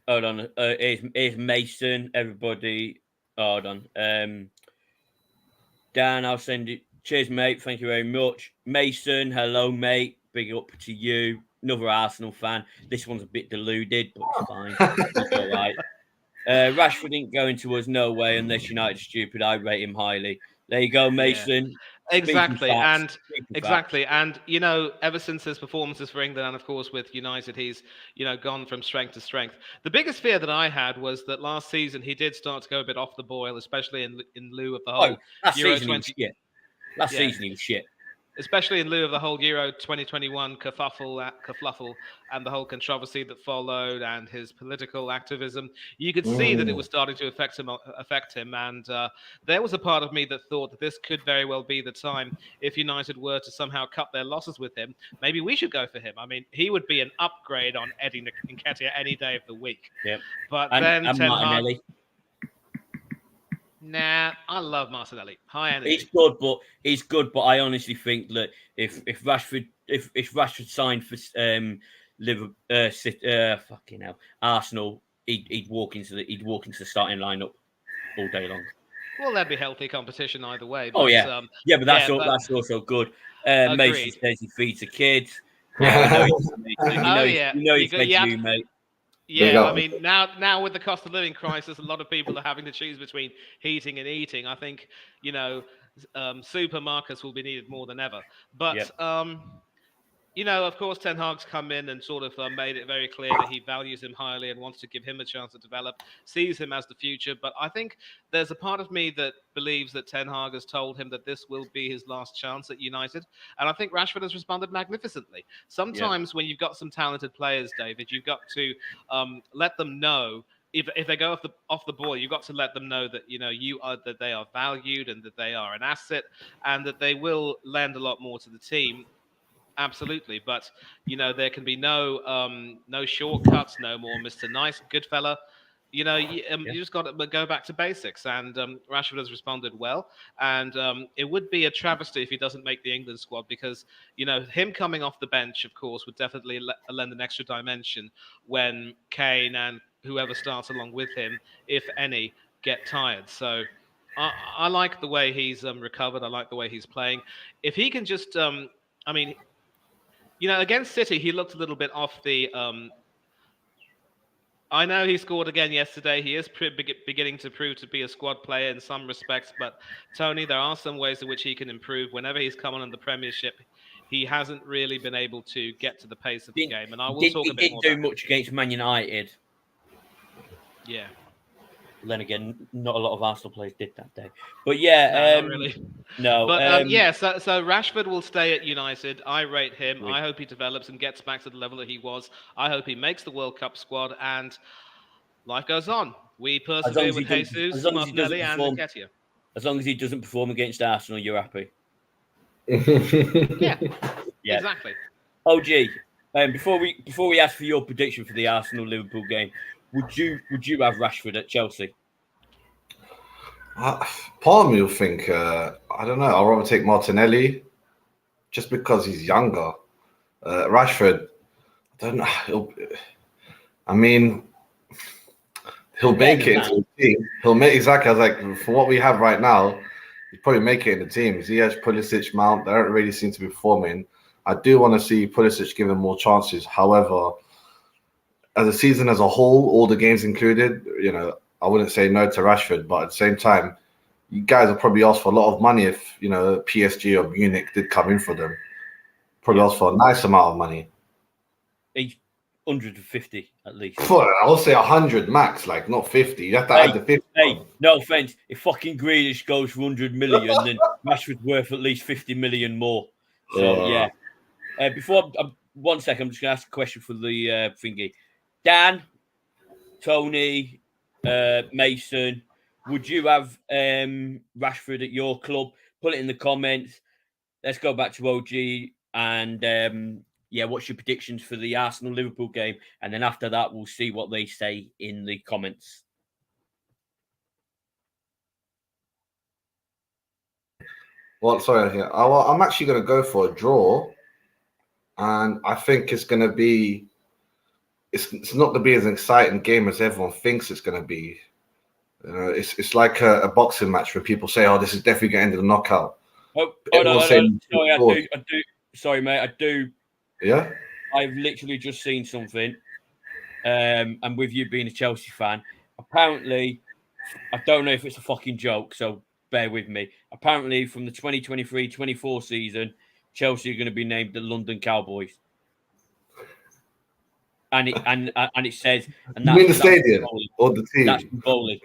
[SPEAKER 1] Hold on. Here's Mason. Everybody, hold on. Dan, I'll send it. Cheers, mate. Thank you very much. Mason, hello, mate. Big up to you. Another Arsenal fan. This one's a bit deluded, but it's fine. It's all right. Rashford ain't going to us, no way, unless United's stupid. I rate him highly. There you go, Mason.
[SPEAKER 2] Yeah. Exactly. And, ever since his performances for England and, of course, with United, he's, gone from strength to strength. The biggest fear that I had was that last season he did start to go a bit off the boil, especially in lieu of the whole Euro 20.
[SPEAKER 1] Last season he was shit.
[SPEAKER 2] Especially in lieu of the whole Euro 2021 kerfuffle and the whole controversy that followed and his political activism. You could see that it was starting to affect him. And there was a part of me that thought that this could very well be the time if United were to somehow cut their losses with him. Maybe we should go for him. I mean, he would be an upgrade on Eddie Nketiah any day of the week.
[SPEAKER 1] Yep.
[SPEAKER 2] But then Ten Hag... Nah, I love Martinelli. High energy.
[SPEAKER 1] He's good, but I honestly think that if Rashford signed for fucking hell, Arsenal, he'd walk into the starting lineup all day long.
[SPEAKER 2] Well, that'd be healthy competition either way.
[SPEAKER 1] But, but that's also good. Mason says he feeds the kids. Yeah, you know he's fed you, mate.
[SPEAKER 2] Yeah, I mean, now with the cost of living crisis, a lot of people are having to choose between heating and eating. I think, supermarkets will be needed more than ever. But, of course, Ten Hag's come in and sort of made it very clear that he values him highly and wants to give him a chance to develop, sees him as the future. But I think there's a part of me that believes that Ten Hag has told him that this will be his last chance at United. And I think Rashford has responded magnificently. Sometimes when you've got some talented players, David, you've got to let them know. If they go off the ball, you've got to let them know that that they are valued and that they are an asset and that they will lend a lot more to the team. Absolutely, but there can be no shortcuts, no more Mr. Nice, good fella. You just got to go back to basics, and Rashford has responded well. And it would be a travesty if he doesn't make the England squad because him coming off the bench, of course, would definitely lend an extra dimension when Kane and whoever starts along with him, if any, get tired. So I like the way he's recovered. I like the way he's playing. If he can just, I mean, against City, he looked a little bit off the. I know he scored again yesterday. He is beginning to prove to be a squad player in some respects. But Tony, there are some ways in which he can improve. Whenever he's come on in the Premiership, he hasn't really been able to get to the pace of the game. And I will talk a bit more.
[SPEAKER 1] He didn't do much against Man United.
[SPEAKER 2] Yeah.
[SPEAKER 1] Then again, not a lot of Arsenal players did that day. But yeah,
[SPEAKER 2] not really.
[SPEAKER 1] No.
[SPEAKER 2] But so Rashford will stay at United. I rate him. I hope he develops and gets back to the level that he was. I hope he makes the World Cup squad, and life goes on. We persevere with Jesus, Martinelli, and Nketiah.
[SPEAKER 1] As long as he doesn't perform against Arsenal, you're happy.
[SPEAKER 2] Yeah, exactly.
[SPEAKER 1] OG, before we ask for your prediction for the Arsenal-Liverpool game, would you have Rashford at Chelsea?
[SPEAKER 3] Part of me will think, I don't know, I'll rather take Martinelli just because he's younger. Rashford, I don't know. He'll make it into the team. He'll make exactly. I was like, for what we have right now, he'll probably make it in the team. Ziyech, Pulisic, Mount, they don't really seem to be performing. I do want to see Pulisic given more chances. However, as a season as a whole, all the games included, I wouldn't say no to Rashford, but at the same time, you guys would probably ask for a lot of money if, PSG or Munich did come in for them. Probably ask for a nice amount of money.
[SPEAKER 1] 150 at least.
[SPEAKER 3] I'll say 100 max, like not 50. You have to add the 50.
[SPEAKER 1] Hey, no offense. If fucking Grealish goes for 100 million, then Rashford's worth at least 50 million more. So, yeah. Before, 1 second, I'm just going to ask a question for the thingy. Dan, Tony, Mason, would you have Rashford at your club? Put it in the comments. Let's go back to OG and what's your predictions for the Arsenal-Liverpool game? And then after that, we'll see what they say in the comments.
[SPEAKER 3] Well, sorry, I'm actually going to go for a draw, and I think it's going to be. It's not going to be as exciting game as everyone thinks it's going to be. It's like a boxing match where people say, "Oh, this is definitely going to end in a knockout."
[SPEAKER 1] I do. Sorry, mate. I do.
[SPEAKER 3] Yeah.
[SPEAKER 1] I've literally just seen something, and with you being a Chelsea fan, apparently, I don't know if it's a fucking joke, so bear with me. Apparently, from the 2023-24 season, Chelsea are going to be named the London Cowboys. And it says, and that's,
[SPEAKER 3] you mean the stadium or the team?
[SPEAKER 1] That's from Bowley.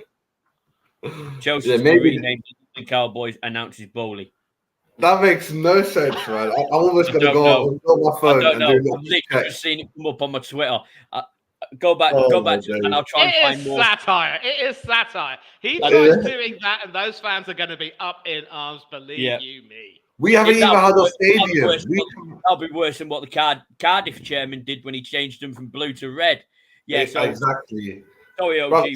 [SPEAKER 1] Chelsea's renamed the Cowboys, announces Bowley.
[SPEAKER 3] That makes no sense, man. I'm almost going to go on my phone.
[SPEAKER 1] I don't know. I've literally just seen it come up on my Twitter. Go back, and I'll try and find more.
[SPEAKER 2] It is satire. He tries doing that, and those fans are going to be up in arms. Believe you me.
[SPEAKER 3] We haven't even had a stadium.
[SPEAKER 1] That'll be worse than what the Cardiff chairman did when he changed them from blue to red. Yeah,
[SPEAKER 3] exactly.
[SPEAKER 1] Sorry, OG.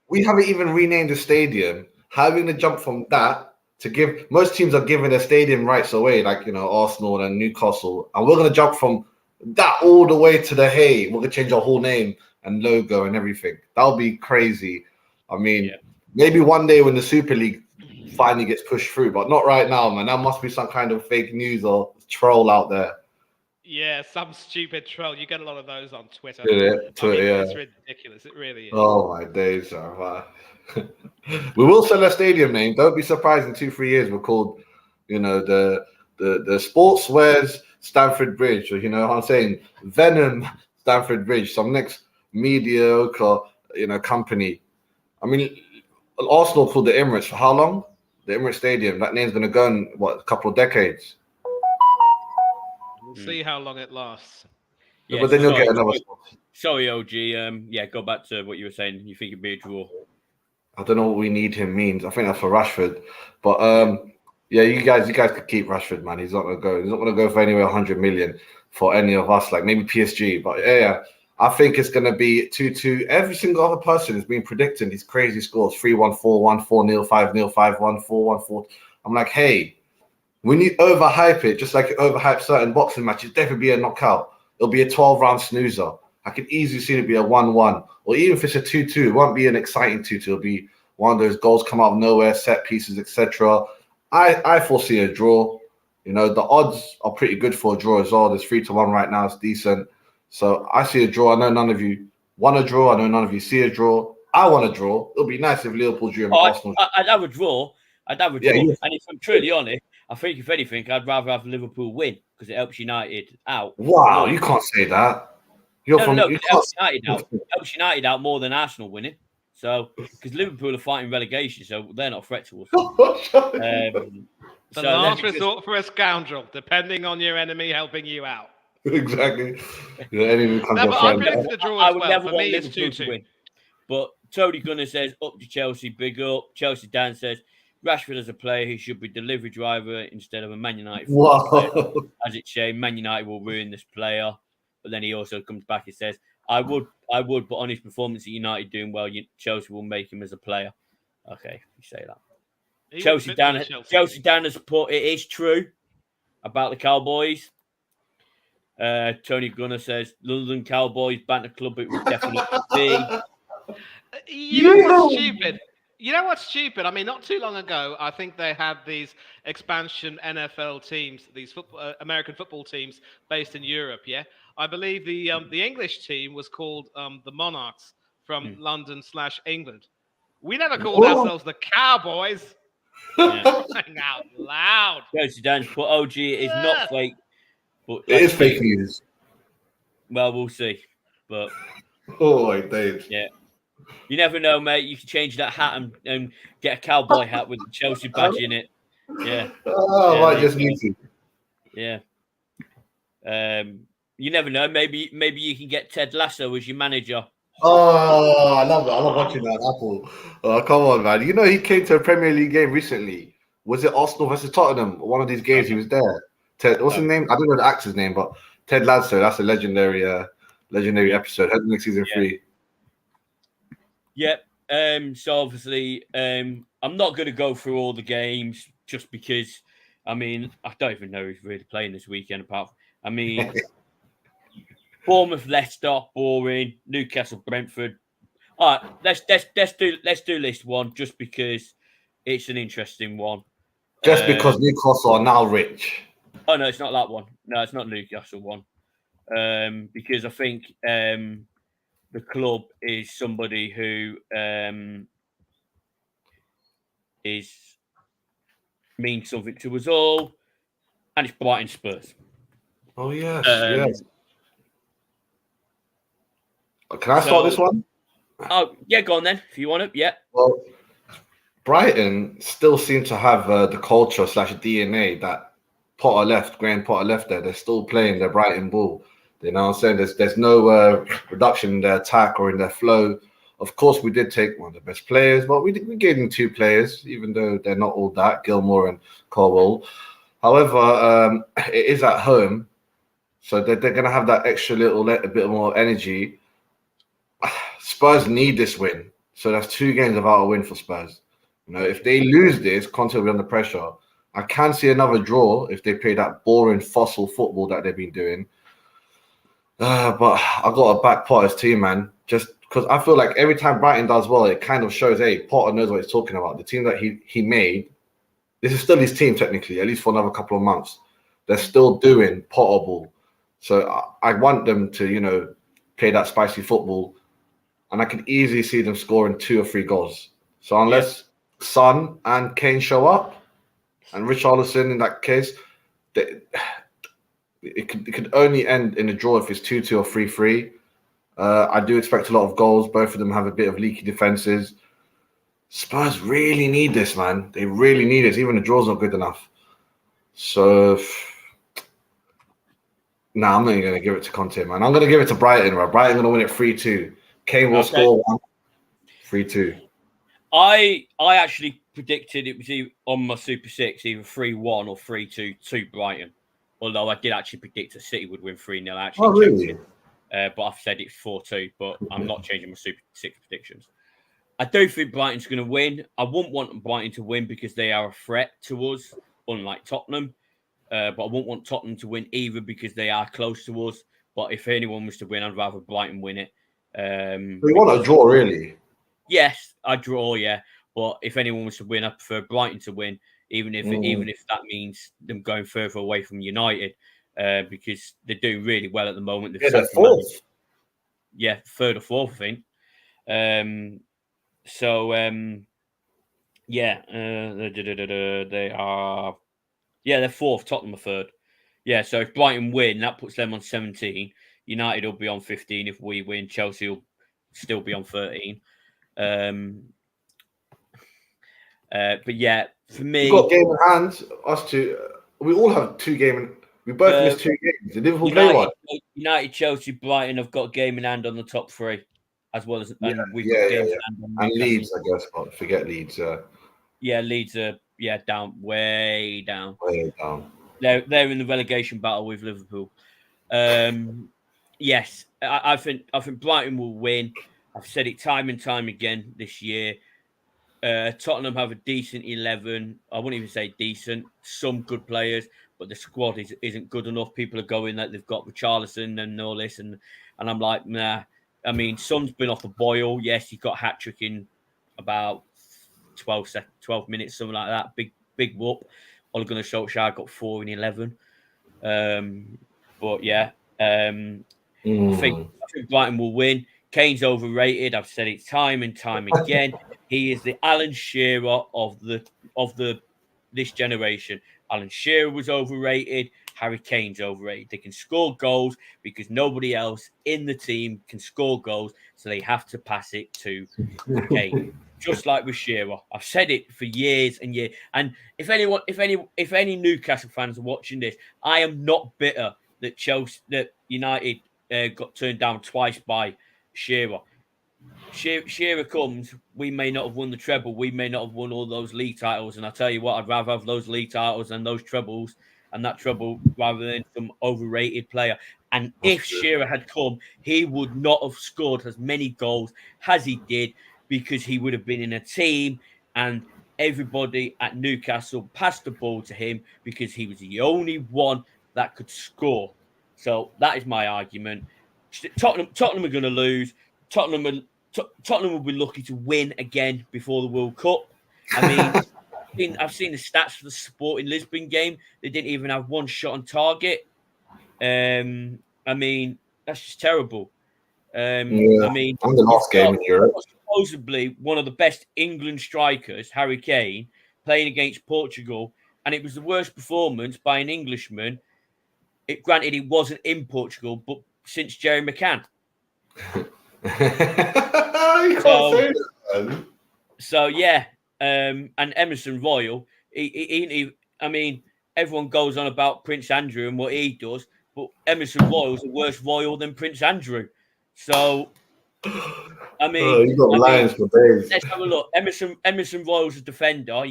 [SPEAKER 3] We haven't even renamed the stadium. How are we going to jump from that to give? Most teams are giving their stadium rights away, like Arsenal and Newcastle, and we're going to jump from that all the way to we're going to change our whole name and logo and everything. That'll be crazy. I mean, maybe one day when the Super League finally gets pushed through, but not right now, man. That must be some kind of fake news or troll out there.
[SPEAKER 2] Yeah, some stupid troll. You get a lot of those on Twitter.
[SPEAKER 3] It's
[SPEAKER 2] ridiculous. It really is.
[SPEAKER 3] Oh my days. We will sell a stadium name. Don't be surprised in 2-3 years we're called, the Sportswear's Stamford Bridge, or what I'm saying, Venom Stamford Bridge, some next mediocre, company. I mean, Arsenal called the Emirates for how long? The Emirates Stadium. That name's going to go in a couple of decades.
[SPEAKER 2] We'll see how long it lasts.
[SPEAKER 3] Yeah, but then you'll get another.
[SPEAKER 1] Sorry, OG. Go back to what you were saying. You think it'd be a draw?
[SPEAKER 3] I don't know what we need him means. I think that's for Rashford. But you guys could keep Rashford, man. He's not going to go. He's not going to go for anywhere 100 million for any of us, like maybe PSG. But I think it's going to be 2-2. Every single other person has been predicting these crazy scores: 3-1, 4-1, 4-0, 5-0, 5-1, 4-1, 4. I'm like, hey, when you overhype it, just like you overhype certain boxing matches, definitely be a knockout. It'll be a 12-round snoozer. I could easily see it be a 1-1, or even if it's a 2-2, it won't be an exciting 2-2. It'll be one of those goals come out of nowhere, set pieces, etc. I foresee a draw. The odds are pretty good for a draw as well. There's 3-1 right now. It's decent. So I see a draw. I know none of you want a draw. I know none of you see a draw. I want a draw. It'll be nice if Liverpool drew and Arsenal.
[SPEAKER 1] I'd have a draw. I'd have a draw.
[SPEAKER 3] Yeah.
[SPEAKER 1] And if I'm truly honest, I think if anything, I'd rather have Liverpool win because it helps United out.
[SPEAKER 3] Wow, you can't say that.
[SPEAKER 1] It helps United out. It helps United out more than Arsenal winning. So, because Liverpool are fighting relegation, so they're not a threat to us.
[SPEAKER 2] The last resort for a scoundrel, depending on your enemy helping you out.
[SPEAKER 3] Exactly. The enemy comes
[SPEAKER 2] no, but I predicted the draw as well. For me, it's 2-2.
[SPEAKER 1] But Tony Gunner says, up to Chelsea, big up. Chelsea Dan says, Rashford as a player, he should be delivery driver instead of a Man United player. As it's shame, Man United will ruin this player. But then he also comes back and says, I would, but on his performance at United doing well, Chelsea will make him as a player. Okay, you say that. Chelsea Dan has put, it is true about the Cowboys. Tony Gunner says, London Cowboys banter club, it would definitely be.
[SPEAKER 2] You know what's stupid? I mean, not too long ago, I think they had these expansion NFL teams, these American football teams based in Europe. Yeah, I believe the English team was called the Monarchs from London/England. We never called ourselves the Cowboys. Crying out loud.
[SPEAKER 1] Chelsea Dan's put OG is not fake, but
[SPEAKER 3] it is fake news.
[SPEAKER 1] Well, we'll see. But
[SPEAKER 3] Dave.
[SPEAKER 1] Yeah. You never know, mate. You can change that hat and get a cowboy hat with the Chelsea badge in it. Yeah.
[SPEAKER 3] Oh, I just need to.
[SPEAKER 1] Yeah. You never know. Maybe you can get Ted Lasso as your manager.
[SPEAKER 3] Oh, I love it. I love watching that Apple. Oh, come on, man. He came to a Premier League game recently. Was it Arsenal versus Tottenham? One of these games, he was there. Ted, what's his name? I don't know the actor's name, but Ted Lasso. That's a legendary episode. Heading season 3.
[SPEAKER 1] Yep. So obviously, I'm not going to go through all the games just because, I mean, I don't even know who's really playing this weekend. Bournemouth, Leicester, boring. Newcastle, Brentford. All right, let's do this one just because it's an interesting one.
[SPEAKER 3] Just because Newcastle are now rich.
[SPEAKER 1] Oh no, it's not that one. No, it's not Newcastle one. Because I think the club is somebody who means something to us all, and it's Brighton Spurs.
[SPEAKER 3] Oh yes, yes. Can I start this one?
[SPEAKER 1] Oh yeah, go on then if you want to. Yeah.
[SPEAKER 3] Well, Brighton still seem to have the culture / DNA that Graham Potter left there. They're still playing their Brighton ball. You know what I'm saying? There's no reduction in their attack or in their flow. Of course, we did take one of the best players, but we gave them 2 players, even though they're not all that, Gilmore and Colwell. However, it is at home, so they're going to have that extra a bit more energy. Spurs need this win, so that's 2 games without a win for Spurs. If they lose this, Conte will be under pressure. I can see another draw if they play that boring fossil football that they've been doing. But I got a back Potter's team, man. Just because I feel like every time Brighton does well, it kind of shows, hey, Potter knows what he's talking about. The team that he made, this is still his team technically, at least for another couple of months. They're still doing Potter ball. So I want them to, play that spicy football. And I can easily see them scoring 2 or 3 goals. So unless Son and Kane show up, and Richarlison in that case, it could only end in a draw if it's 2-2 or 3-3. I do expect a lot of goals. Both of them have a bit of leaky defenses. Spurs really need this, man. They really need it. Even the draw's not good enough. So, I'm not even going to give it to Conte, man. I'm going to give it to Brighton, right? Brighton going to win it 3-2. Kane will score 3-2.
[SPEAKER 1] I actually predicted it was on my Super 6, either 3-1 or 3-2 to Brighton. Although I did actually predict that City would win 3-0. Actually,
[SPEAKER 3] really?
[SPEAKER 1] But I've said it's 4-2, but I'm not changing my Super 6 predictions. I do think Brighton's going to win. I wouldn't want Brighton to win because they are a threat to us, unlike Tottenham. But I wouldn't want Tottenham to win either because they are close to us. But if anyone was to win, I'd rather Brighton win it.
[SPEAKER 3] We want a draw, really?
[SPEAKER 1] Yes, I draw, yeah. But if anyone was to win, I prefer Brighton to win, even if that means them going further away from United, because they're doing really well at the moment.
[SPEAKER 3] Yeah, they're fourth.
[SPEAKER 1] Yeah, third or fourth, I think. They are. Yeah, they're fourth. Tottenham are third. Yeah, so if Brighton win, that puts them on 17. United will be on 15 if we win. Chelsea will still be on 13. But yeah, for me,
[SPEAKER 3] we've got game in hand. Us two, we all have 2 games. We both missed 2 games. Did Liverpool play one?
[SPEAKER 1] United, Chelsea, Brighton have got game in hand on the top 3, as well as we've got games in hand on
[SPEAKER 3] and Leeds, I guess. But forget Leeds.
[SPEAKER 1] Yeah, Leeds are down, way down.
[SPEAKER 3] Way down.
[SPEAKER 1] They're in the relegation battle with Liverpool. Yes, I think Brighton will win. I've said it time and time again this year. Tottenham have a decent 11. I wouldn't even say decent. Some good players, but the squad isn't good enough. People are going that they've got Richarlison and all this, and I'm like, nah. I mean, Son's been off the boil. Yes, he got hat trick in about 12 minutes, something like that. Big whoop. Ole Gunnar Solskjaer got 4 in 11. But yeah, I think Brighton will win. Kane's overrated. I've said it time and time again. He is the Alan Shearer of this generation. Alan Shearer was overrated. Harry Kane's overrated. They can score goals because nobody else in the team can score goals, so they have to pass it to Kane. Just like with Shearer. I've said it for years and years. And if any Newcastle fans are watching this, I am not bitter that United got turned down twice by Shearer. Shearer comes, we may not have won the treble, we may not have won all those league titles, and I tell you what, I'd rather have those league titles and those trebles and that treble rather than some overrated player. And if Shearer had come, he would not have scored as many goals as he did, because he would have been in a team and everybody at Newcastle passed the ball to him because he was the only one that could score. So that is my argument. Tottenham are going to lose. Tottenham will be lucky to win again before the World Cup. I mean, I've seen the stats for the Sporting Lisbon game. They didn't even have one shot on target. I mean, that's just terrible. I mean,
[SPEAKER 3] I'm the last game in Europe.
[SPEAKER 1] Supposedly one of the best England strikers, Harry Kane, playing against Portugal, and it was the worst performance by an Englishman. Granted, it wasn't in Portugal, but since Jerry McCann. So yeah, and Emerson Royal. I mean, everyone goes on about Prince Andrew and what he does, but Emerson Royal's a worse royal than Prince Andrew. So, I mean,
[SPEAKER 3] you got lions for days.
[SPEAKER 1] Let's have a look. Emerson Royal's a defender.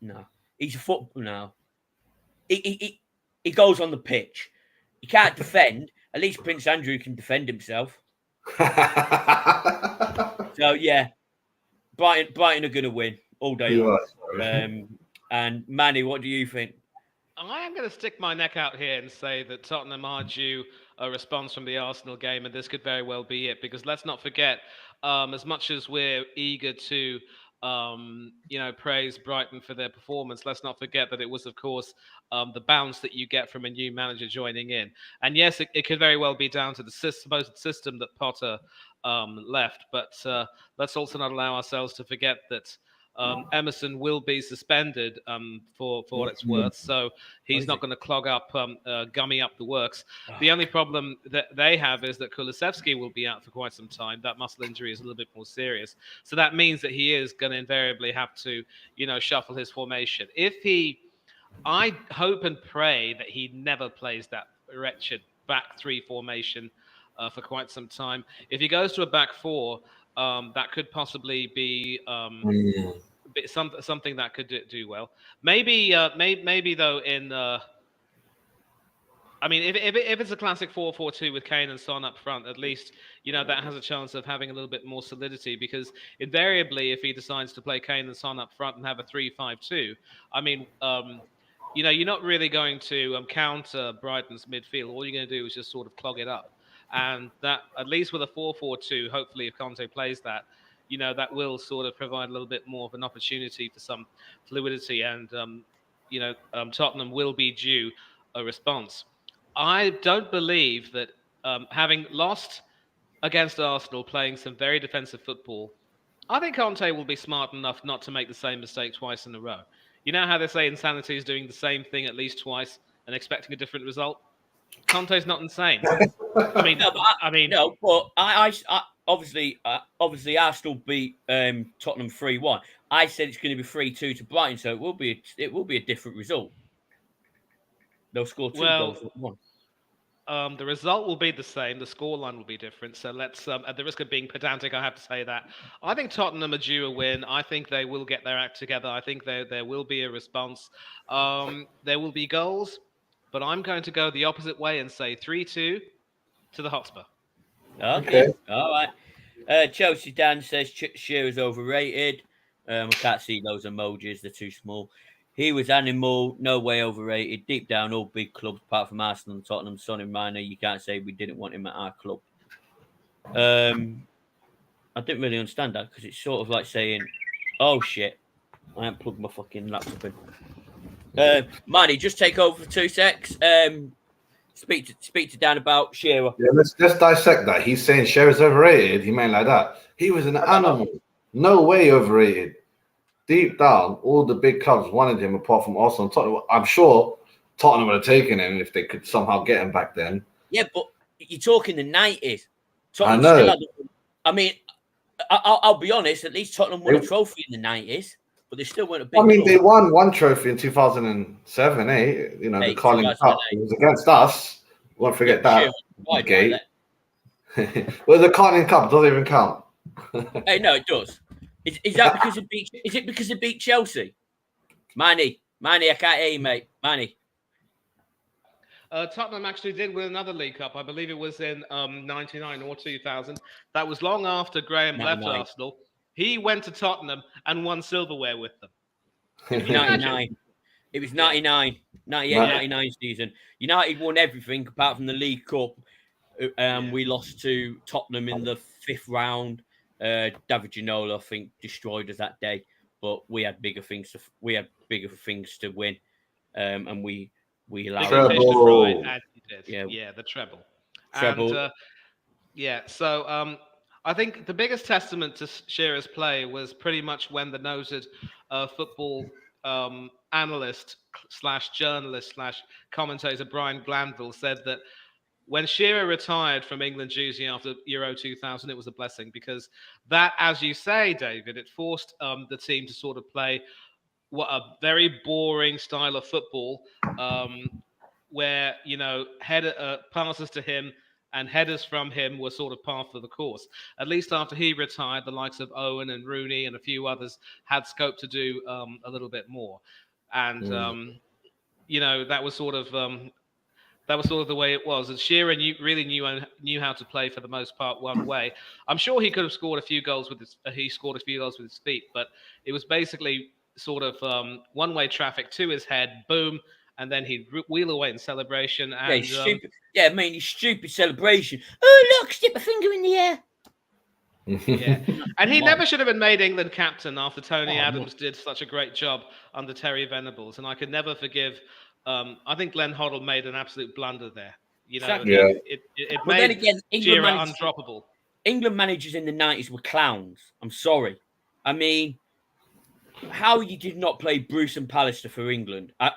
[SPEAKER 1] No, he's a footballer now. He goes on the pitch. He can't defend. At least Prince Andrew can defend himself. So yeah, Brighton are going to win all day long. And Manny, what do you think?
[SPEAKER 2] I am going to stick my neck out here and say that Tottenham are due a response from the Arsenal game, and this could very well be it. Because let's not forget, as much as we're eager to, praise Brighton for their performance, let's not forget that it was, of course, the bounce that you get from a new manager joining in. And yes, it could very well be down to the supposed system that Potter left. But let's also not allow ourselves to forget that Emerson will be suspended for what it's worth, so he's not going to clog up, gummy up the works. The only problem that they have is that Kulusevski will be out for quite some time. That muscle injury is a little bit more serious, so that means that he is going to invariably have to, shuffle his formation. I hope and pray that he never plays that wretched back 3 formation for quite some time. If he goes to a back 4. That could possibly be something that could do well. Maybe though in. I mean, if it's a classic 4-4-2 with Kane and Son up front, at least that has a chance of having a little bit more solidity. Because invariably, if he decides to play Kane and Son up front and have a 3-5-2, I mean, you're not really going to counter Brighton's midfield. All you're going to do is just sort of clog it up. And that, at least with a 4-4-2, hopefully if Conte plays that, that will sort of provide a little bit more of an opportunity for some fluidity, and Tottenham will be due a response. I don't believe that having lost against Arsenal, playing some very defensive football, I think Conte will be smart enough not to make the same mistake twice in a row. You know how they say insanity is doing the same thing at least twice and expecting a different result? Conte's not insane. I mean,
[SPEAKER 1] no, but I obviously Arsenal beat Tottenham 3-1. I said it's going to be 3-2 to Brighton, so it will be a different result. They'll score two goals at one.
[SPEAKER 2] The result will be the same. The scoreline will be different. So let's, at the risk of being pedantic, I have to say that I think Tottenham are due a win. I think they will get their act together. I think there will be a response. There will be goals, but I'm going to go the opposite way and say 3-2 to the Hotspur.
[SPEAKER 1] Okay. All right. Chelsea Dan says Shearer's overrated. I can't see those emojis; they're too small. He was animal, no way overrated. Deep down, all big clubs apart from Arsenal and Tottenham. Son and Minor, you can't say we didn't want him at our club. I didn't really understand that because it's sort of like saying, "Oh shit, I haven't plugged my fucking laptop in." Manny, just take over for 2 secs. Speak to Dan about Shearer.
[SPEAKER 3] Yeah, let's dissect that. He's saying Shearer's overrated. He meant like that. He was an animal. No way overrated. Deep down, all the big clubs wanted him apart from Arsenal and Tottenham. I'm sure Tottenham would have taken him if they could somehow get him back then.
[SPEAKER 1] Yeah, but you're talking the 90s.
[SPEAKER 3] I know.
[SPEAKER 1] I'll be honest, at least Tottenham won a trophy in the 90s, but they still weren't a big club.
[SPEAKER 3] They won one trophy in 2007, the Carling Cup. It was against us. Won't forget that. Okay. Well, the Carling Cup doesn't even count.
[SPEAKER 1] Hey, no, it does. Is that because it beat? Is it because it beat Chelsea? Manny, I can't hear you, mate. Manny.
[SPEAKER 2] Tottenham actually did win another League Cup. I believe it was in 99 or 2000. That was long after Graham left Arsenal. He went to Tottenham and won silverware with them.
[SPEAKER 1] It was 99. It was 99, 98, 99 season. United won everything apart from the League Cup. We lost to Tottenham in the 5th round. David Ginola, I think, destroyed us that day, but we had bigger things to win, and we allowed
[SPEAKER 3] treble.
[SPEAKER 2] The treble. And so I think the biggest testament to Shearer's play was pretty much when the noted football analyst / journalist / commentator Brian Glanville said that when Shearer retired from England jersey after Euro 2000, it was a blessing because that, as you say, David, it forced the team to sort of play a very boring style of football where, passes to him and headers from him were sort of par for the course. At least after he retired, the likes of Owen and Rooney and a few others had scope to do a little bit more. And, that was sort of the way it was. And Shearer really knew how to play for the most part one way. I'm sure he could have scored a few goals with his feet, but it was basically sort of one-way traffic to his head, boom, and then he'd wheel away in celebration. And,
[SPEAKER 1] stupid celebration. Oh, look, stick a finger in the air.
[SPEAKER 2] Yeah, and he never should have been made England captain after Tony Adams did such a great job under Terry Venables, and I could never forgive. I think Glenn Hoddle made an absolute blunder there. It made Shearer undroppable.
[SPEAKER 1] England managers in the 90s were clowns. I'm sorry. I mean, how you did not play Bruce and Pallister for England? I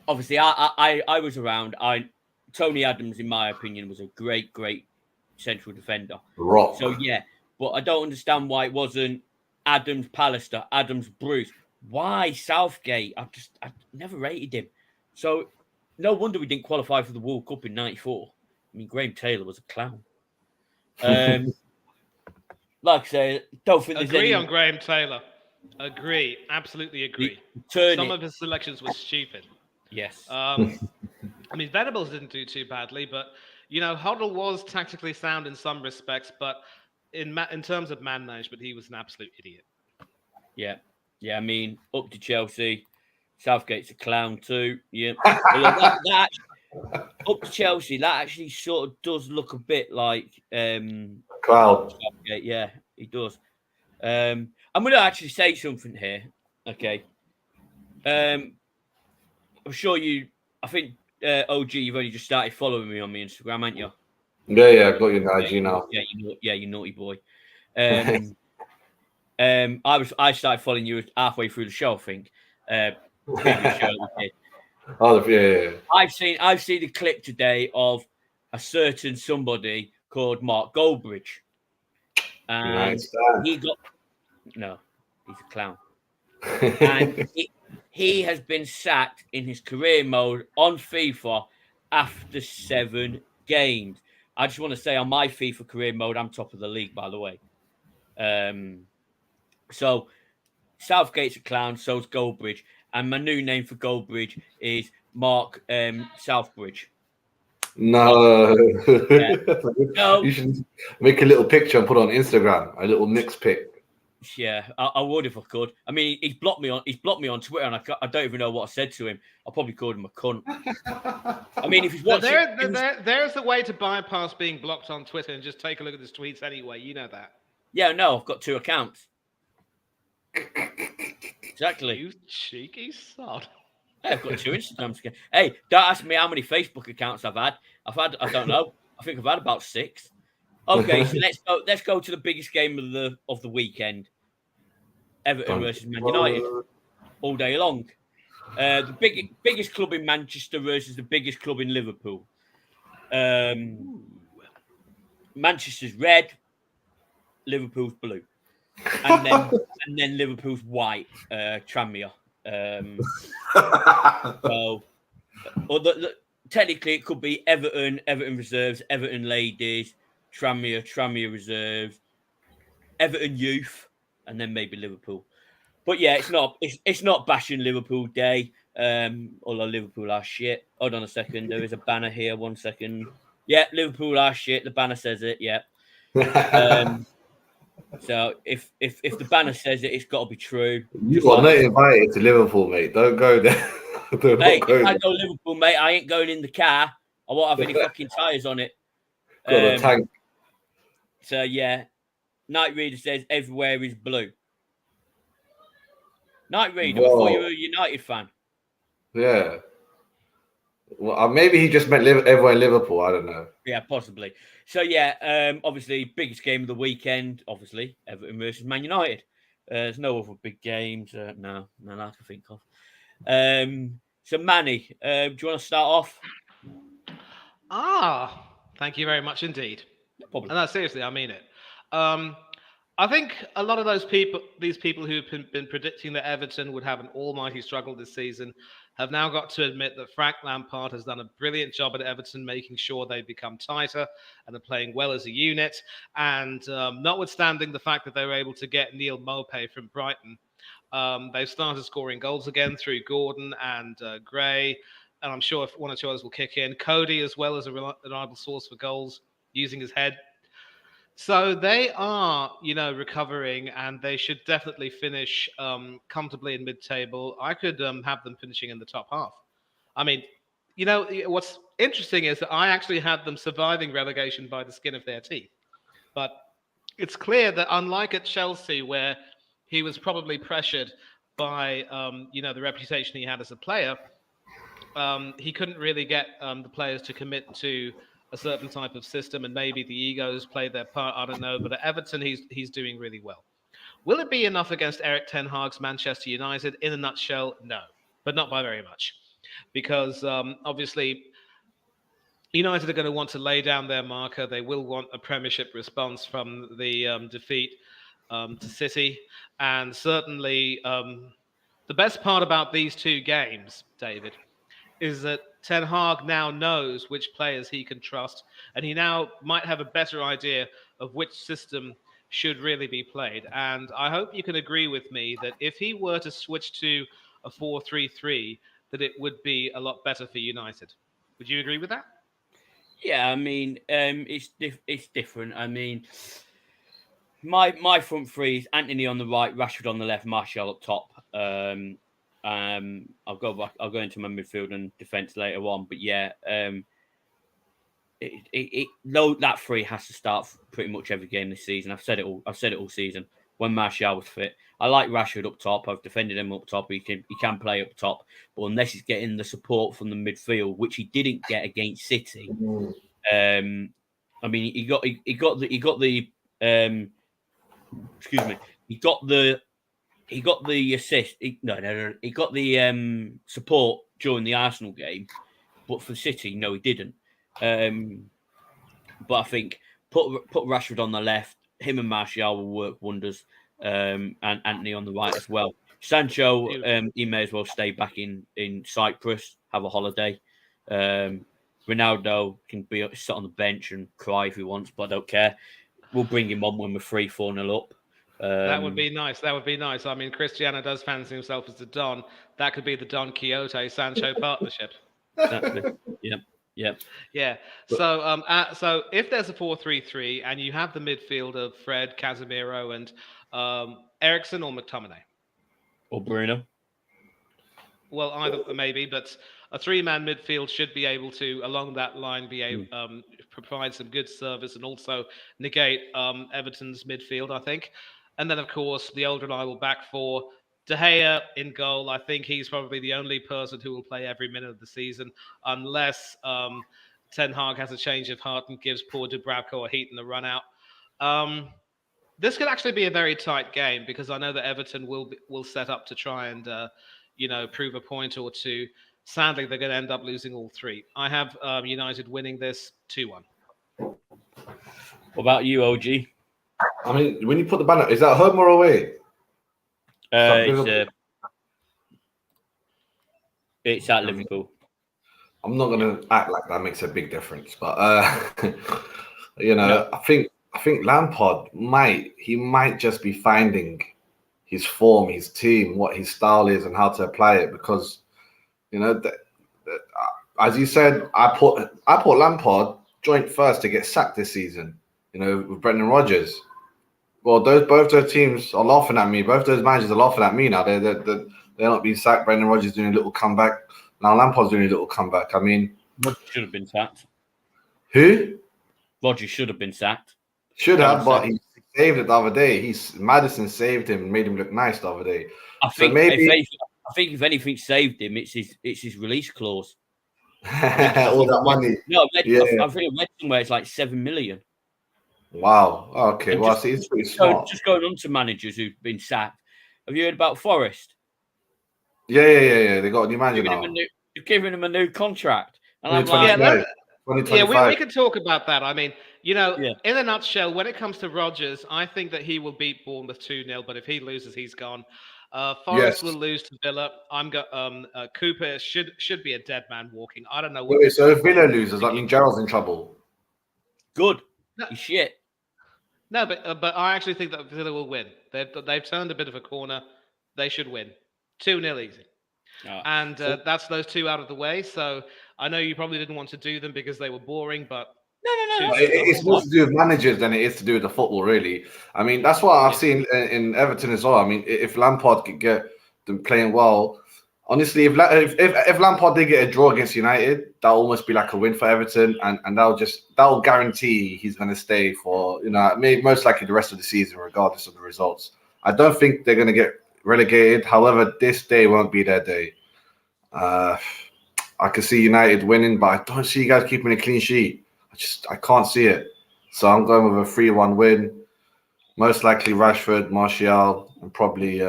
[SPEAKER 1] was around. Tony Adams, in my opinion, was a great central defender.
[SPEAKER 3] Rock.
[SPEAKER 1] So yeah, but I don't understand why it wasn't Adams, Pallister, Adams, Bruce. Why Southgate? I never rated him. So no wonder we didn't qualify for the World Cup in '94. I mean, Graham Taylor was a clown. Like I say, don't think there's
[SPEAKER 2] agree on Graham Taylor. Agree, absolutely agree. Some of his selections were stupid.
[SPEAKER 1] Yes.
[SPEAKER 2] I mean, Venables didn't do too badly, but Hoddle was tactically sound in some respects, but in terms of man management, he was an absolute idiot.
[SPEAKER 1] Yeah. I mean, up to Chelsea, Southgate's a clown too. Yeah. that up to Chelsea, that actually sort of does look a bit like
[SPEAKER 3] Cloud.
[SPEAKER 1] Southgate. Yeah, he does. I'm going to actually say something here. Okay. I'm sure you. I think OG, you've only just started following me on my Instagram, haven't you?
[SPEAKER 3] Yeah, I got your IG now.
[SPEAKER 1] You naughty boy. I started following you halfway through the show, I think. Previous show that we did.
[SPEAKER 3] Oh, yeah.
[SPEAKER 1] I've seen a clip today of a certain somebody called Mark Goldbridge. And
[SPEAKER 3] Nice.
[SPEAKER 1] he's a clown. And he has been sacked in his career mode on FIFA after 7 games. I just want to say on my FIFA career mode, I'm top of the league, by the way. So Southgate's a clown, so's Goldbridge. And my new name for Goldbridge is Mark Southbridge.
[SPEAKER 3] No.
[SPEAKER 1] Yeah. No.
[SPEAKER 3] You should make a little picture and put it on Instagram, a little mix pic.
[SPEAKER 1] Yeah, I would if I could. I mean, he's blocked me on Twitter, and I don't even know what I said to him. I probably called him a cunt. I mean, if he's watching,
[SPEAKER 2] there's the way to bypass being blocked on Twitter and just take a look at his tweets anyway. You know that.
[SPEAKER 1] Yeah, no, I've got 2 accounts. Exactly.
[SPEAKER 2] You cheeky sod.
[SPEAKER 1] Hey, I've got 2 Instagrams. Hey, don't ask me how many Facebook accounts I've had. I don't know. I think I've had about 6. Okay, so let's go to the biggest game of the weekend. Everton versus Man United all day long. The biggest club in Manchester versus the biggest club in Liverpool. Manchester's red, Liverpool's blue, and then Liverpool's white. Tranmere. Technically, it could be Everton reserves, Everton ladies, Tranmere reserves, Everton youth, and then maybe Liverpool. But yeah, it's not bashing Liverpool day. Although Liverpool are shit. Hold on a second. There is a banner here. 1 second. Yeah, Liverpool are shit. The banner says it. Yeah. So if the banner says it, it's got to be true.
[SPEAKER 3] You are not invited to Liverpool, mate. Don't go there.
[SPEAKER 1] If I go Liverpool, mate, I ain't going in the car. I won't have any fucking tyres on it.
[SPEAKER 3] Got a tank.
[SPEAKER 1] So yeah, Night Reader says everywhere is blue. Night Reader, I thought you were a United fan.
[SPEAKER 3] Yeah. Well, maybe he just meant everyone in Liverpool. I don't know.
[SPEAKER 1] Yeah, possibly. So yeah, obviously biggest game of the weekend. Obviously Everton versus Man United. There's no other big games. No, I can think of. So Manny, do you want to start off?
[SPEAKER 2] Thank you very much indeed.
[SPEAKER 1] No problem.
[SPEAKER 2] No, seriously, I mean it. I think a lot of these people who've been predicting that Everton would have an almighty struggle this season, have now got to admit that Frank Lampard has done a brilliant job at Everton, making sure they become tighter and are playing well as a unit. And notwithstanding the fact that they were able to get Neil Maupay from Brighton, they've started scoring goals again through Gordon and Gray. And I'm sure if one or two others will kick in. Cody as well as a reliable source for goals using his head. So they are, recovering, and they should definitely finish comfortably in mid-table. I could have them finishing in the top half. I mean, what's interesting is that I actually had them surviving relegation by the skin of their teeth. But it's clear that unlike at Chelsea, where he was probably pressured by, the reputation he had as a player, he couldn't really get the players to commit to a certain type of system, and maybe the egos played their part. I don't know, but at Everton, he's doing really well. Will it be enough against Erik ten Hag's Manchester United? In a nutshell, no, but not by very much, because obviously United are going to want to lay down their marker. They will want a Premiership response from the defeat to City, and certainly the best part about these 2 games, David, is that Ten Hag now knows which players he can trust, and he now might have a better idea of which system should really be played. And I hope you can agree with me that if he were to switch to a 4-3-3, that it would be a lot better for United. Would you agree with that?
[SPEAKER 1] Yeah, I mean, it's different. I mean, my front three is Anthony on the right, Rashford on the left, Martial up top. I'll go into my midfield and defence later on, but yeah, that 3 has to start pretty much every game this season. I've said it all season. when Martial was fit. I like Rashford up top. I've defended him up top. He can play up top, but unless he's getting the support from the midfield, which he didn't get against City. I mean, he got the assist. He got the support during the Arsenal game, but for City, no, he didn't. But I think put Rashford on the left, him and Martial will work wonders, and Anthony on the right as well. Sancho, he may as well stay back in Cyprus, have a holiday. Ronaldo can sit on the bench and cry if he wants, but I don't care. We'll bring him on when we're 3-4-0 up.
[SPEAKER 2] That would be nice. That would be nice. I mean, Cristiano does fancy himself as the Don. That could be the Don Quixote Sancho partnership.
[SPEAKER 1] Exactly. Yeah.
[SPEAKER 2] So if there's a 4-3-3 and you have the midfield of Fred, Casemiro, and Eriksen or McTominay,
[SPEAKER 1] or Bruno.
[SPEAKER 2] Well, either maybe, but a three-man midfield should be able to, along that line, be able provide some good service and also negate Everton's midfield, I think. And then, of course, the old reliable back four. De Gea in goal. I think he's probably the only person who will play every minute of the season, unless Ten Hag has a change of heart and gives poor Dubravka a heat in the run-out. This could actually be a very tight game because I know that Everton will set up to try and prove a point or two. Sadly, they're going to end up losing all three. I have United winning this 2-1.
[SPEAKER 1] What about you, OG?
[SPEAKER 3] I mean, when you put the banner, is that home or away?
[SPEAKER 1] It's at Liverpool.
[SPEAKER 3] I'm not going to act like that makes a big difference, but I think Lampard might just be finding his form, his team, what his style is, and how to apply it. Because as you said, I put Lampard joint first to get sacked this season. With Brendan Rodgers. Well, both those teams are laughing at me. Both those managers are laughing at me now. They're not being sacked. Brendan Rodgers doing a little comeback. Now Lampard's doing a little comeback. I mean,
[SPEAKER 1] Rodgers should have been sacked.
[SPEAKER 3] Who?
[SPEAKER 1] Rodgers should have been sacked.
[SPEAKER 3] Should have, but he saved it the other day. Madison saved him and made him look nice the other day.
[SPEAKER 1] I think if anything saved him, it's his release clause.
[SPEAKER 3] All that money.
[SPEAKER 1] No, I think I read somewhere it's like 7 million.
[SPEAKER 3] Wow. Okay. And well, it's pretty smart.
[SPEAKER 1] Just going on to managers who've been sacked. Have you heard about Forest?
[SPEAKER 3] Yeah. They got a new manager now.
[SPEAKER 1] You're giving him a new contract. And I'm
[SPEAKER 2] like, we can talk about that. I mean, in a nutshell, when it comes to Rodgers, I think that he will beat Bournemouth 2-0. But if he loses, he's gone. Forest will lose to Villa. Cooper should be a dead man walking. I don't know.
[SPEAKER 3] Wait, so if Villa loses, that means Gerald's in trouble.
[SPEAKER 1] Good. No. Shit.
[SPEAKER 2] No, but I actually think that Villa will win. They've turned a bit of a corner. They should win 2-0 easy. And that's those two out of the way. So I know you probably didn't want to do them because they were boring, but
[SPEAKER 3] no. It's more to do with managers than it is to do with the football, really. I mean, that's what I've seen in Everton as well. I mean, if Lampard could get them playing well, honestly, if Lampard did get a draw against United, that'll almost be like a win for Everton, and that'll guarantee he's going to stay for maybe most likely the rest of the season, regardless of the results. I don't think they're going to get relegated. However, this day won't be their day. I can see United winning, but I don't see you guys keeping a clean sheet. I can't see it. So I'm going with a 3-1 win. Most likely Rashford, Martial, and probably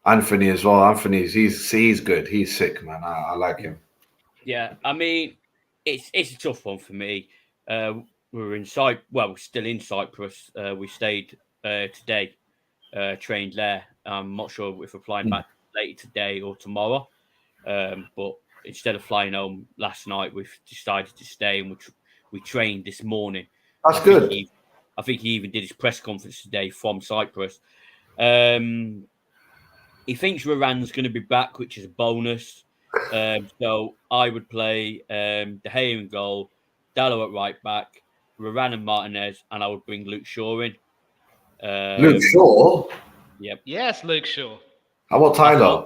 [SPEAKER 3] Anthony as well. He's good. He's sick, man. I like him.
[SPEAKER 1] Yeah, I mean, it's a tough one for me. We're still in Cyprus. We stayed today, trained there. I'm not sure if we're flying back later today or tomorrow. But instead of flying home last night, we've decided to stay and we trained this morning.
[SPEAKER 3] That's good.
[SPEAKER 1] I think he even did his press conference today from Cyprus. He thinks Varane's going to be back, which is a bonus. So I would play De Gea in goal, Dalot at right back, Varane and Martinez, and I would bring Luke Shaw in.
[SPEAKER 3] Luke Shaw?
[SPEAKER 1] Yep.
[SPEAKER 2] Yes, Luke Shaw.
[SPEAKER 3] How about Tyler?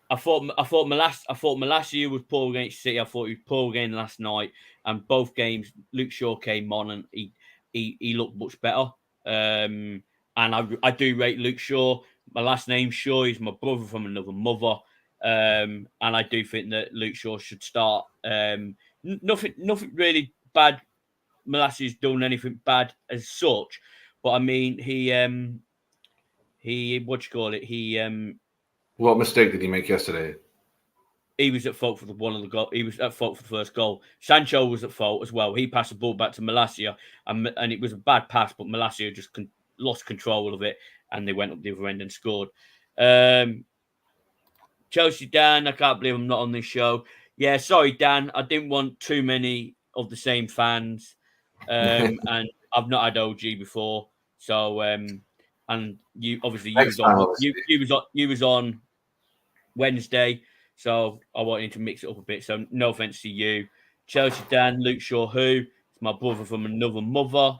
[SPEAKER 1] I thought Malacia was poor against City. I thought he was poor again last night, and both games Luke Shaw came on and he looked much better. And and I do rate Luke Shaw. My last name's Shaw. He's my brother from another mother. And I do think that Luke Shaw should start. Nothing really bad. Molassi's done anything bad as such, but I mean he what you call it?
[SPEAKER 3] What mistake did he make yesterday?
[SPEAKER 1] He was at fault for one of the goal. He was at fault for the first goal. Sancho was at fault as well. He passed the ball back to Molassia, and it was a bad pass, but Molassia just lost control of it, and they went up the other end and scored. Chelsea Dan, I can't believe I'm not on this show. Yeah, sorry Dan, I didn't want too many of the same fans, and I've not had OG before, so and you obviously you was on Wednesday. So I wanted to mix it up a bit. So no offense to you. Chelsea Dan, Luke Shaw, who? It's my brother from another mother.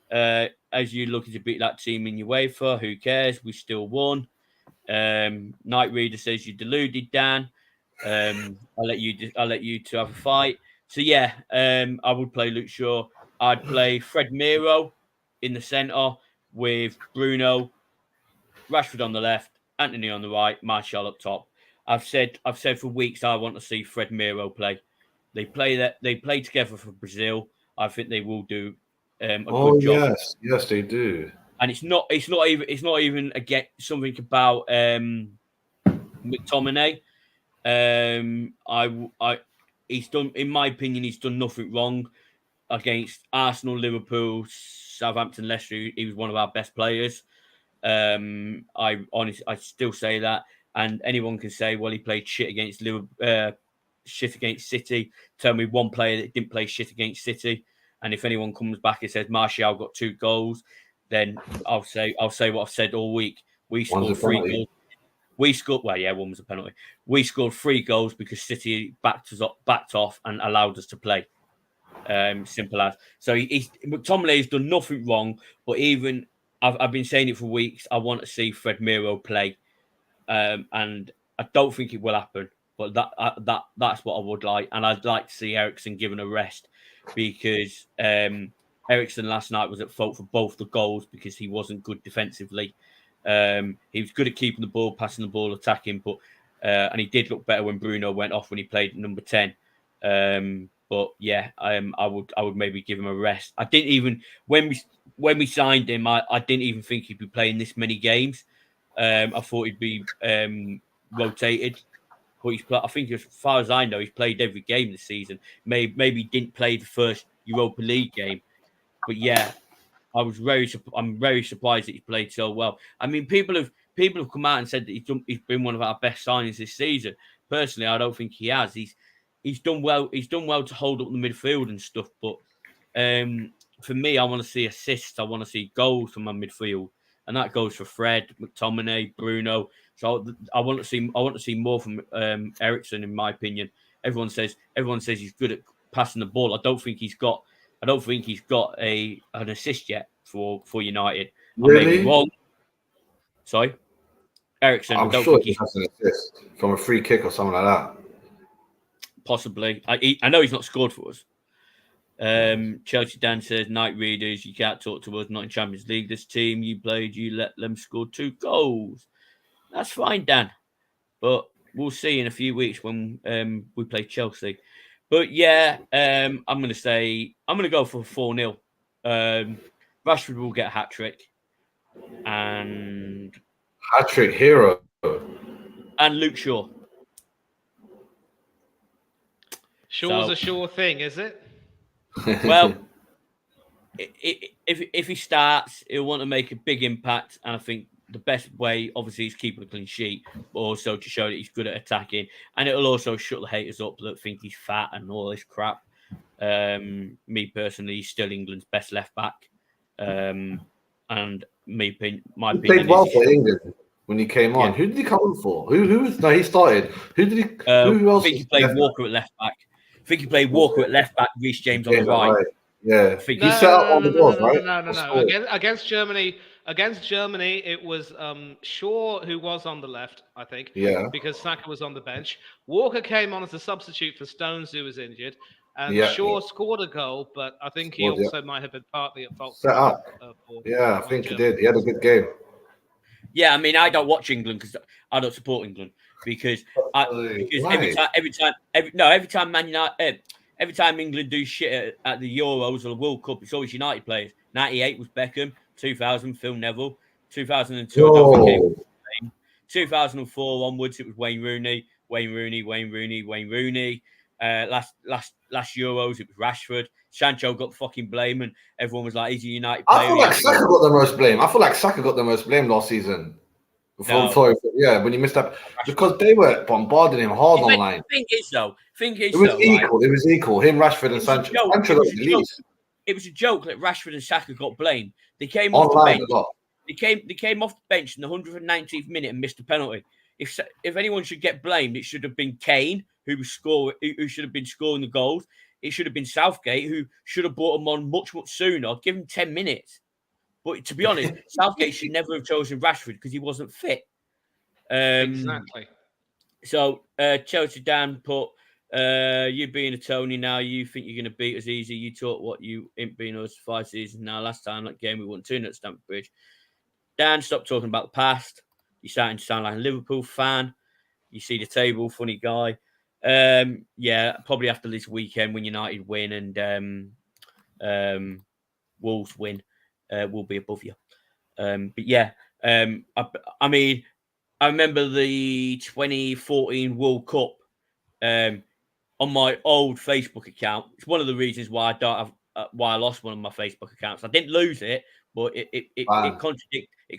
[SPEAKER 1] As you looking to beat that team in UEFA, who cares? We still won. Night Reader says you deluded, Dan. I'll let you to have a fight. So yeah, I would play Luke Shaw. I'd play Fred Miro in the centre with Bruno, Rashford on the left, Anthony on the right, Martial up top. I've said for weeks I want to see Fred Miro play. They play together for Brazil. I think they will do a good job.
[SPEAKER 3] Yes, they do.
[SPEAKER 1] And it's not even again something about McTominay. He's done, in my opinion, he's done nothing wrong against Arsenal, Liverpool, Southampton, Leicester. He was one of our best players. I still say that, and anyone can say, well, he played shit against Liverpool, shit against City. Tell me one player that didn't play shit against City, and if anyone comes back and says Martial got 2 goals, then I'll say what I've said all week. We scored 3 goals. We scored. Well, yeah, one was a penalty. We scored 3 goals because City backed off and allowed us to play. Simple as. So McTominay has done nothing wrong, but even I've been saying it for weeks. I want to see Fred Miro play, and I don't think it will happen. But that's what I would like, and I'd like to see Eriksen given a rest because Eriksen last night was at fault for both the goals because he wasn't good defensively. He was good at keeping the ball, passing the ball, attacking, but and he did look better when Bruno went off when he played number 10. But yeah, I would maybe give him a rest. I didn't even when we signed him, I didn't even think he'd be playing this many games. I thought he'd be rotated. But I think as far as I know, he's played every game this season. Maybe he didn't play the first Europa League game, but yeah, I'm very surprised that he played so well. I mean, people have come out and said that he's been one of our best signings this season. Personally, I don't think he has. He's done well. He's done well to hold up the midfield and stuff. But for me, I want to see assists. I want to see goals from my midfield, and that goes for Fred, McTominay, Bruno. So I want to see more from Eriksen, in my opinion. Everyone says he's good at passing the ball. I don't think he's got an assist yet for United.
[SPEAKER 3] Really?
[SPEAKER 1] I may be wrong. Sorry, Eriksen.
[SPEAKER 3] I'm sure he has an assist from a free kick or something like that.
[SPEAKER 1] Possibly. I know he's not scored for us. Chelsea Dan says, night readers, you can't talk to us, not in Champions League. This team you played, you let them score 2 goals. That's fine, Dan. But we'll see in a few weeks when we play Chelsea. But yeah, I'm going to go for 4-0. Rashford will get a hat-trick. And...
[SPEAKER 3] Hat-trick hero.
[SPEAKER 1] And Luke Shaw.
[SPEAKER 2] Shaw's a sure thing, is it?
[SPEAKER 1] Well, if he starts, he'll want to make a big impact, and I think the best way, obviously, is keeping a clean sheet, but also to show that he's good at attacking, and it'll also shut the haters up that think he's fat and all this crap. Me personally, he's still England's best left back, and my opinion,
[SPEAKER 3] he played well for England when he came on. Yeah. Who did he come on for? Who was? No, he started. Who did he? Who else?
[SPEAKER 1] I think he played Walker at left back. Reece James on the right.
[SPEAKER 3] Yeah, he set up on the board, right?
[SPEAKER 2] No. Against Germany, it was Shaw who was on the left, I think.
[SPEAKER 3] Yeah.
[SPEAKER 2] Because Saka was on the bench. Walker came on as a substitute for Stones, who was injured, And Shaw scored a goal, but I think he also might have been partly at fault.
[SPEAKER 3] Set up. I think he did. He had a good game.
[SPEAKER 1] Yeah, I mean, I don't watch England because I don't support England because every time Man United, every time England do shit at the Euros or the World Cup, it's always United players. 98 was Beckham, 2000 Phil Neville, 2002 I don't think anyone was playing. 2004 onwards it was Wayne Rooney. Last Euros it was Rashford. Sancho got fucking blame and everyone was like, he's a United player.
[SPEAKER 3] I feel like Saka got the most blame. Last season. When he missed that, because they were bombarding him hard online.
[SPEAKER 1] Thing is,
[SPEAKER 3] it was equal. Him, Rashford, and Sancho.
[SPEAKER 1] It was a joke that Rashford and Saka got blamed. They came
[SPEAKER 3] online
[SPEAKER 1] off the bench. They came off the bench in the 119th minute and missed a penalty. If anyone should get blamed, it should have been Kane, who should have been scoring the goals. It should have been Southgate, who should have brought him on much sooner. Give him 10 minutes. But to be honest, Southgate should never have chosen Rashford because he wasn't fit.
[SPEAKER 2] Exactly.
[SPEAKER 1] So Chelsea Dan put, you being a Tony now, you think you're going to beat us easy. You taught what you ain't been us 5 seasons now. Last time that game we won 2-0 at Stamford Bridge. Dan, stop talking about the past. You're starting to sound like a Liverpool fan. You see the table, funny guy. Probably after this weekend when United win and Wolves win, we'll be above you. I mean, I remember the 2014 World Cup on my old Facebook account. It's one of the reasons why I lost one of my Facebook accounts. I didn't lose it, but it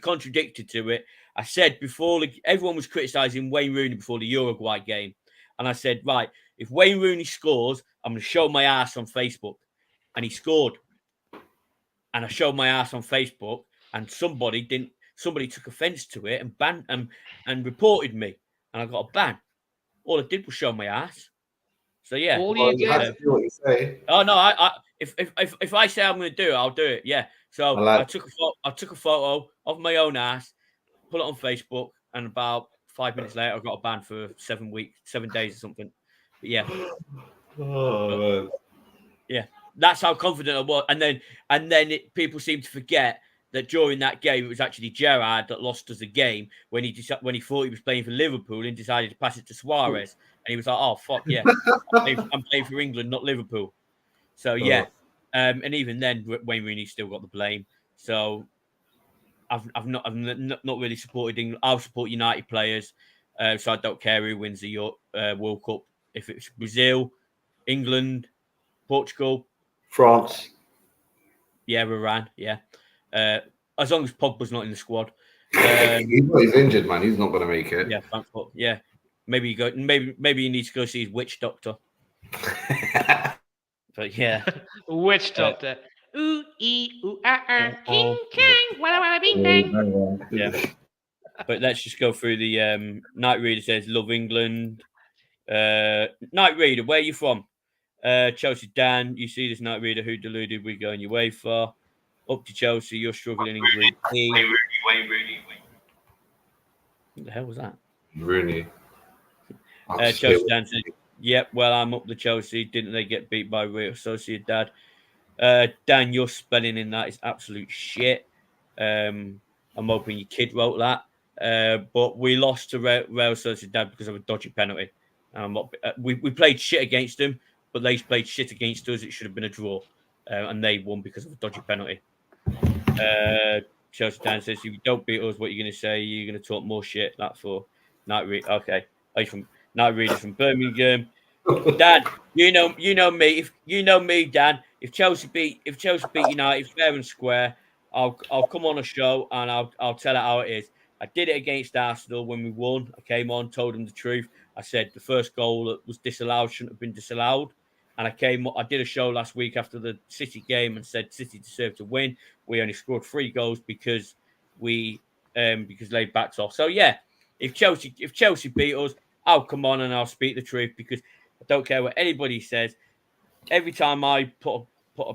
[SPEAKER 1] contradicted to it. I said before everyone was criticising Wayne Rooney before the Uruguay game, and I said, right, if Wayne Rooney scores, I'm going to show my ass on Facebook, and he scored, and I showed my ass on Facebook, and somebody took offence to it and banned and reported me, and I got a ban. All I did was show my ass. So yeah,
[SPEAKER 3] you had to do what you say.
[SPEAKER 1] Oh no, if I say I'm going to do it, I'll do it. Yeah. So I took a photo of my own ass, put it on Facebook, and about 5 minutes later, I got a ban for 7 days or something. But yeah. Yeah, that's how confident I was. And then people seem to forget that during that game, it was actually Gerrard that lost us the game when he thought he was playing for Liverpool and decided to pass it to Suarez. And he was like, "Oh fuck yeah, I'm playing for England, not Liverpool." So yeah, and even then, Wayne Rooney still got the blame. So I've not really supported England. I'll support United players, so I don't care who wins the World Cup. If it's Brazil, England, Portugal,
[SPEAKER 3] France,
[SPEAKER 1] Iran, as long as Pogba's not in the squad.
[SPEAKER 3] He's injured, man. He's not going to make it.
[SPEAKER 1] Yeah, Frankfurt. Yeah, maybe you need to go see his witch doctor. But yeah,
[SPEAKER 2] witch doctor. Ooh ee ooh king kang walla walla bing bang.
[SPEAKER 1] Yeah, but let's just go through the Night Reader says love England. Night Reader, where are you from? Chelsea Dan, you see this Night Reader, who deluded we going your way for? Up to Chelsea, you're struggling in Group E.
[SPEAKER 2] Wayne Rooney.
[SPEAKER 1] What the hell was that?
[SPEAKER 3] Rooney.
[SPEAKER 1] Chelsea Dan says, yep, well, I'm up to Chelsea. Didn't they get beat by Real Sociedad? Dan, your spelling in that is absolute shit. I'm hoping your kid wrote that. But we lost to Real Sociedad because of a dodgy penalty. We played shit against them, but they played shit against us. It should have been a draw. And they won because of a dodgy penalty. Chelsea Dan says, if you don't beat us, what are you going to say? You're going to talk more shit. That's for Night Reader. Okay. From Night Reader from Birmingham. Dan, you know me, Dan. If Chelsea beat United fair and square, I'll come on a show and I'll tell it how it is. I did it against Arsenal when we won. I came on, told them the truth. I said the first goal that was disallowed shouldn't have been disallowed. And I did a show last week after the City game and said City deserved to win. We only scored 3 goals because they backed off. So yeah, if Chelsea beat us, I'll come on and I'll speak the truth because I don't care what anybody says. Every time I put a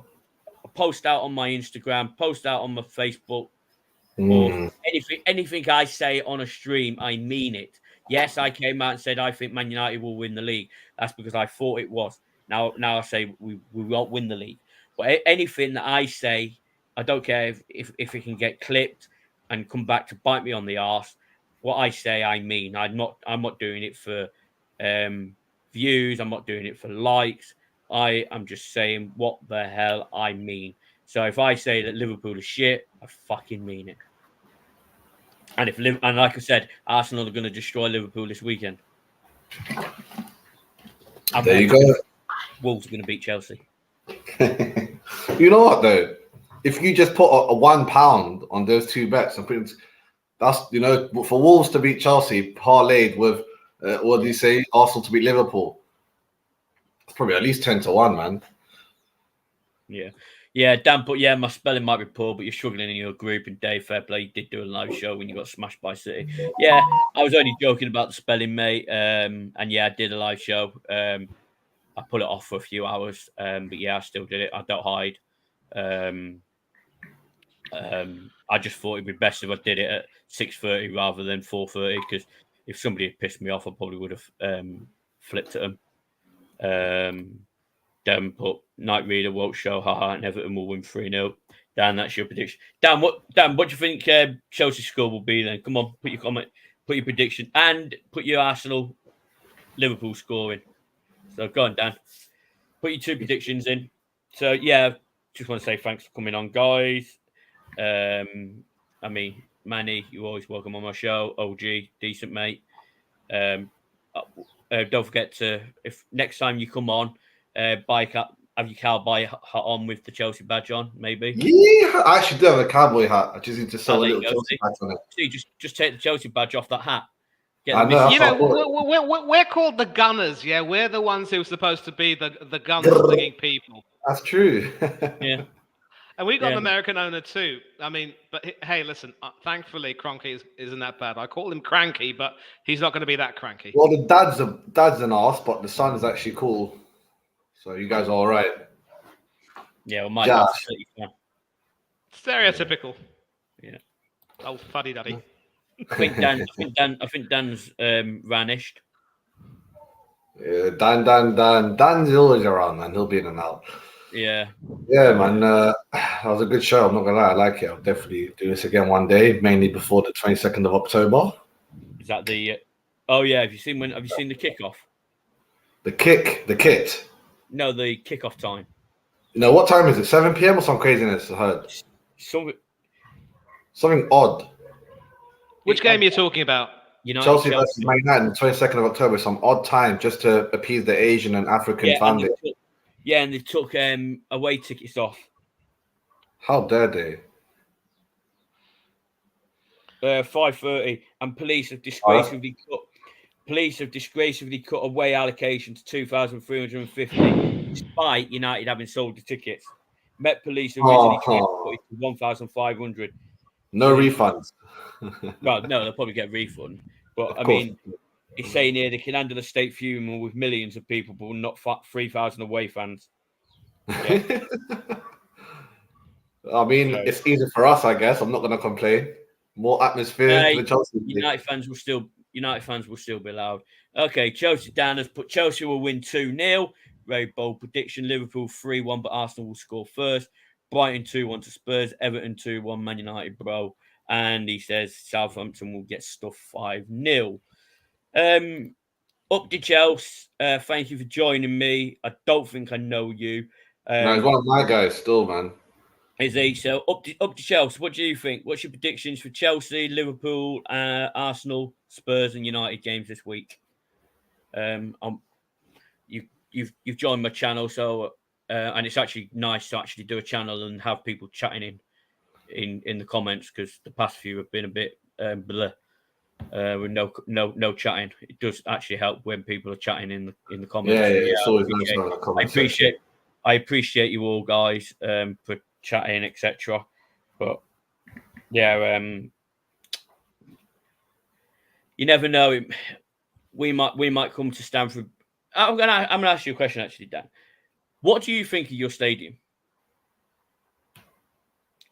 [SPEAKER 1] post out on my Instagram, post out on my Facebook, or anything I say on a stream, I mean it. Yes, I came out and said I think Man United will win the league. That's because I thought it was. Now I say we won't win the league. But anything that I say, I don't care if it can get clipped and come back to bite me on the arse. What I say, I mean. I'm not doing it for views. I'm not doing it for likes. I am just saying what the hell I mean. So if I say that Liverpool is shit, I fucking mean it. And and like I said, Arsenal are going to destroy Liverpool this weekend.
[SPEAKER 3] There you go.
[SPEAKER 1] Wolves are going to beat Chelsea.
[SPEAKER 3] You know what though? If you just put a £1 on those two bets and put that's for Wolves to beat Chelsea parlayed with what do you say? Arsenal to beat Liverpool. It's probably at least 10-1, man.
[SPEAKER 1] Yeah, Dan. But yeah, my spelling might be poor, but you're struggling in your group. And Dave, fair play, you did do a live show when you got smashed by City. Yeah, I was only joking about the spelling, mate. And yeah, I did a live show. I put it off for a few hours, but yeah, I still did it. I don't hide. I just thought it'd be best if I did it at 6:30 rather than 4:30, because if somebody had pissed me off, I probably would have flipped at them. Dan put Night Reader won't show and Everton will win 3-0. Dan, that's your prediction. Dan, what do you think Chelsea's score will be then? Come on, put your comment, put your prediction, and put your Arsenal Liverpool score in. So go on, Dan. Put your two predictions in. So yeah, just want to say thanks for coming on, guys. I mean, Manny, you're always welcome on my show. OG, decent mate. Don't forget to, if next time you come on, have your cowboy hat on with the Chelsea badge on, maybe.
[SPEAKER 3] Yeah, I actually do have a cowboy hat. I just need to sell a little Chelsea badge on it.
[SPEAKER 1] See, just take the Chelsea badge off that hat.
[SPEAKER 2] We're called the Gunners, yeah. We're the ones who are supposed to be the gun-slinging people.
[SPEAKER 3] That's true.
[SPEAKER 1] Yeah.
[SPEAKER 2] And we got an American owner too. I mean, but hey, listen. Thankfully, Cronky isn't that bad. I call him Cranky, but he's not going to be that cranky.
[SPEAKER 3] Well, the dad's an arse, but the son's actually cool. So you guys are all right.
[SPEAKER 1] Yeah, well, my dad's
[SPEAKER 2] stereotypical.
[SPEAKER 1] Yeah.
[SPEAKER 2] Oh, fuddy duddy.
[SPEAKER 1] I think Dan's vanished.
[SPEAKER 3] Yeah, Dan's always around, man. He'll be in and out.
[SPEAKER 1] Yeah.
[SPEAKER 3] Yeah, man. That was a good show. I'm not gonna lie, I like it. I'll definitely do this again one day, mainly before the 22nd of October.
[SPEAKER 1] Is that the? Oh yeah. Have you seen the kickoff?
[SPEAKER 3] The kit.
[SPEAKER 1] No, the kickoff time.
[SPEAKER 3] What time is it? 7 p.m. or some craziness? I heard something odd.
[SPEAKER 2] Which game are you talking about?
[SPEAKER 3] Chelsea versus Man United, the 22nd of October. Some odd time just to appease the Asian and African family.
[SPEAKER 1] And they took away tickets off.
[SPEAKER 3] How dare they?
[SPEAKER 1] 5:30, and police have disgracefully cut away allocation to 2,350, despite United having sold the tickets. Met Police originally tried to put it to 1,500.
[SPEAKER 3] No refunds.
[SPEAKER 1] Well, no, they'll probably get a refund. But I mean, it's saying here they can handle a state funeral with millions of people, but not 3,000 away fans. Yeah.
[SPEAKER 3] I mean, it's easy for us, I guess. I'm not going to complain. More atmosphere for Chelsea.
[SPEAKER 1] United fans will still be loud. Okay, Chelsea Dan has put Chelsea will win 2-0. Very bold prediction. Liverpool 3-1, but Arsenal will score first. Brighton 2-1 to Spurs. Everton 2-1 Man United, bro. And he says Southampton will get stuffed 5-0. Up to Chelsea. Thank you for joining me. I don't think I know you.
[SPEAKER 3] No, he's one of my guys still, man.
[SPEAKER 1] Is he? So up to Chelsea. What do you think? What's your predictions for Chelsea, Liverpool, Arsenal, Spurs, and United games this week? You've joined my channel, so and it's actually nice to actually do a channel and have people chatting in the comments, because the past few have been a bit bleh, with no chatting. It does actually help when people are chatting in the comments.
[SPEAKER 3] Yeah, it's always nice to have a comment.
[SPEAKER 1] I appreciate you all, guys, for chatting, etc. But yeah, you never know. We might come to Stamford. I'm gonna ask you a question, actually, Dan. What do you think of your stadium?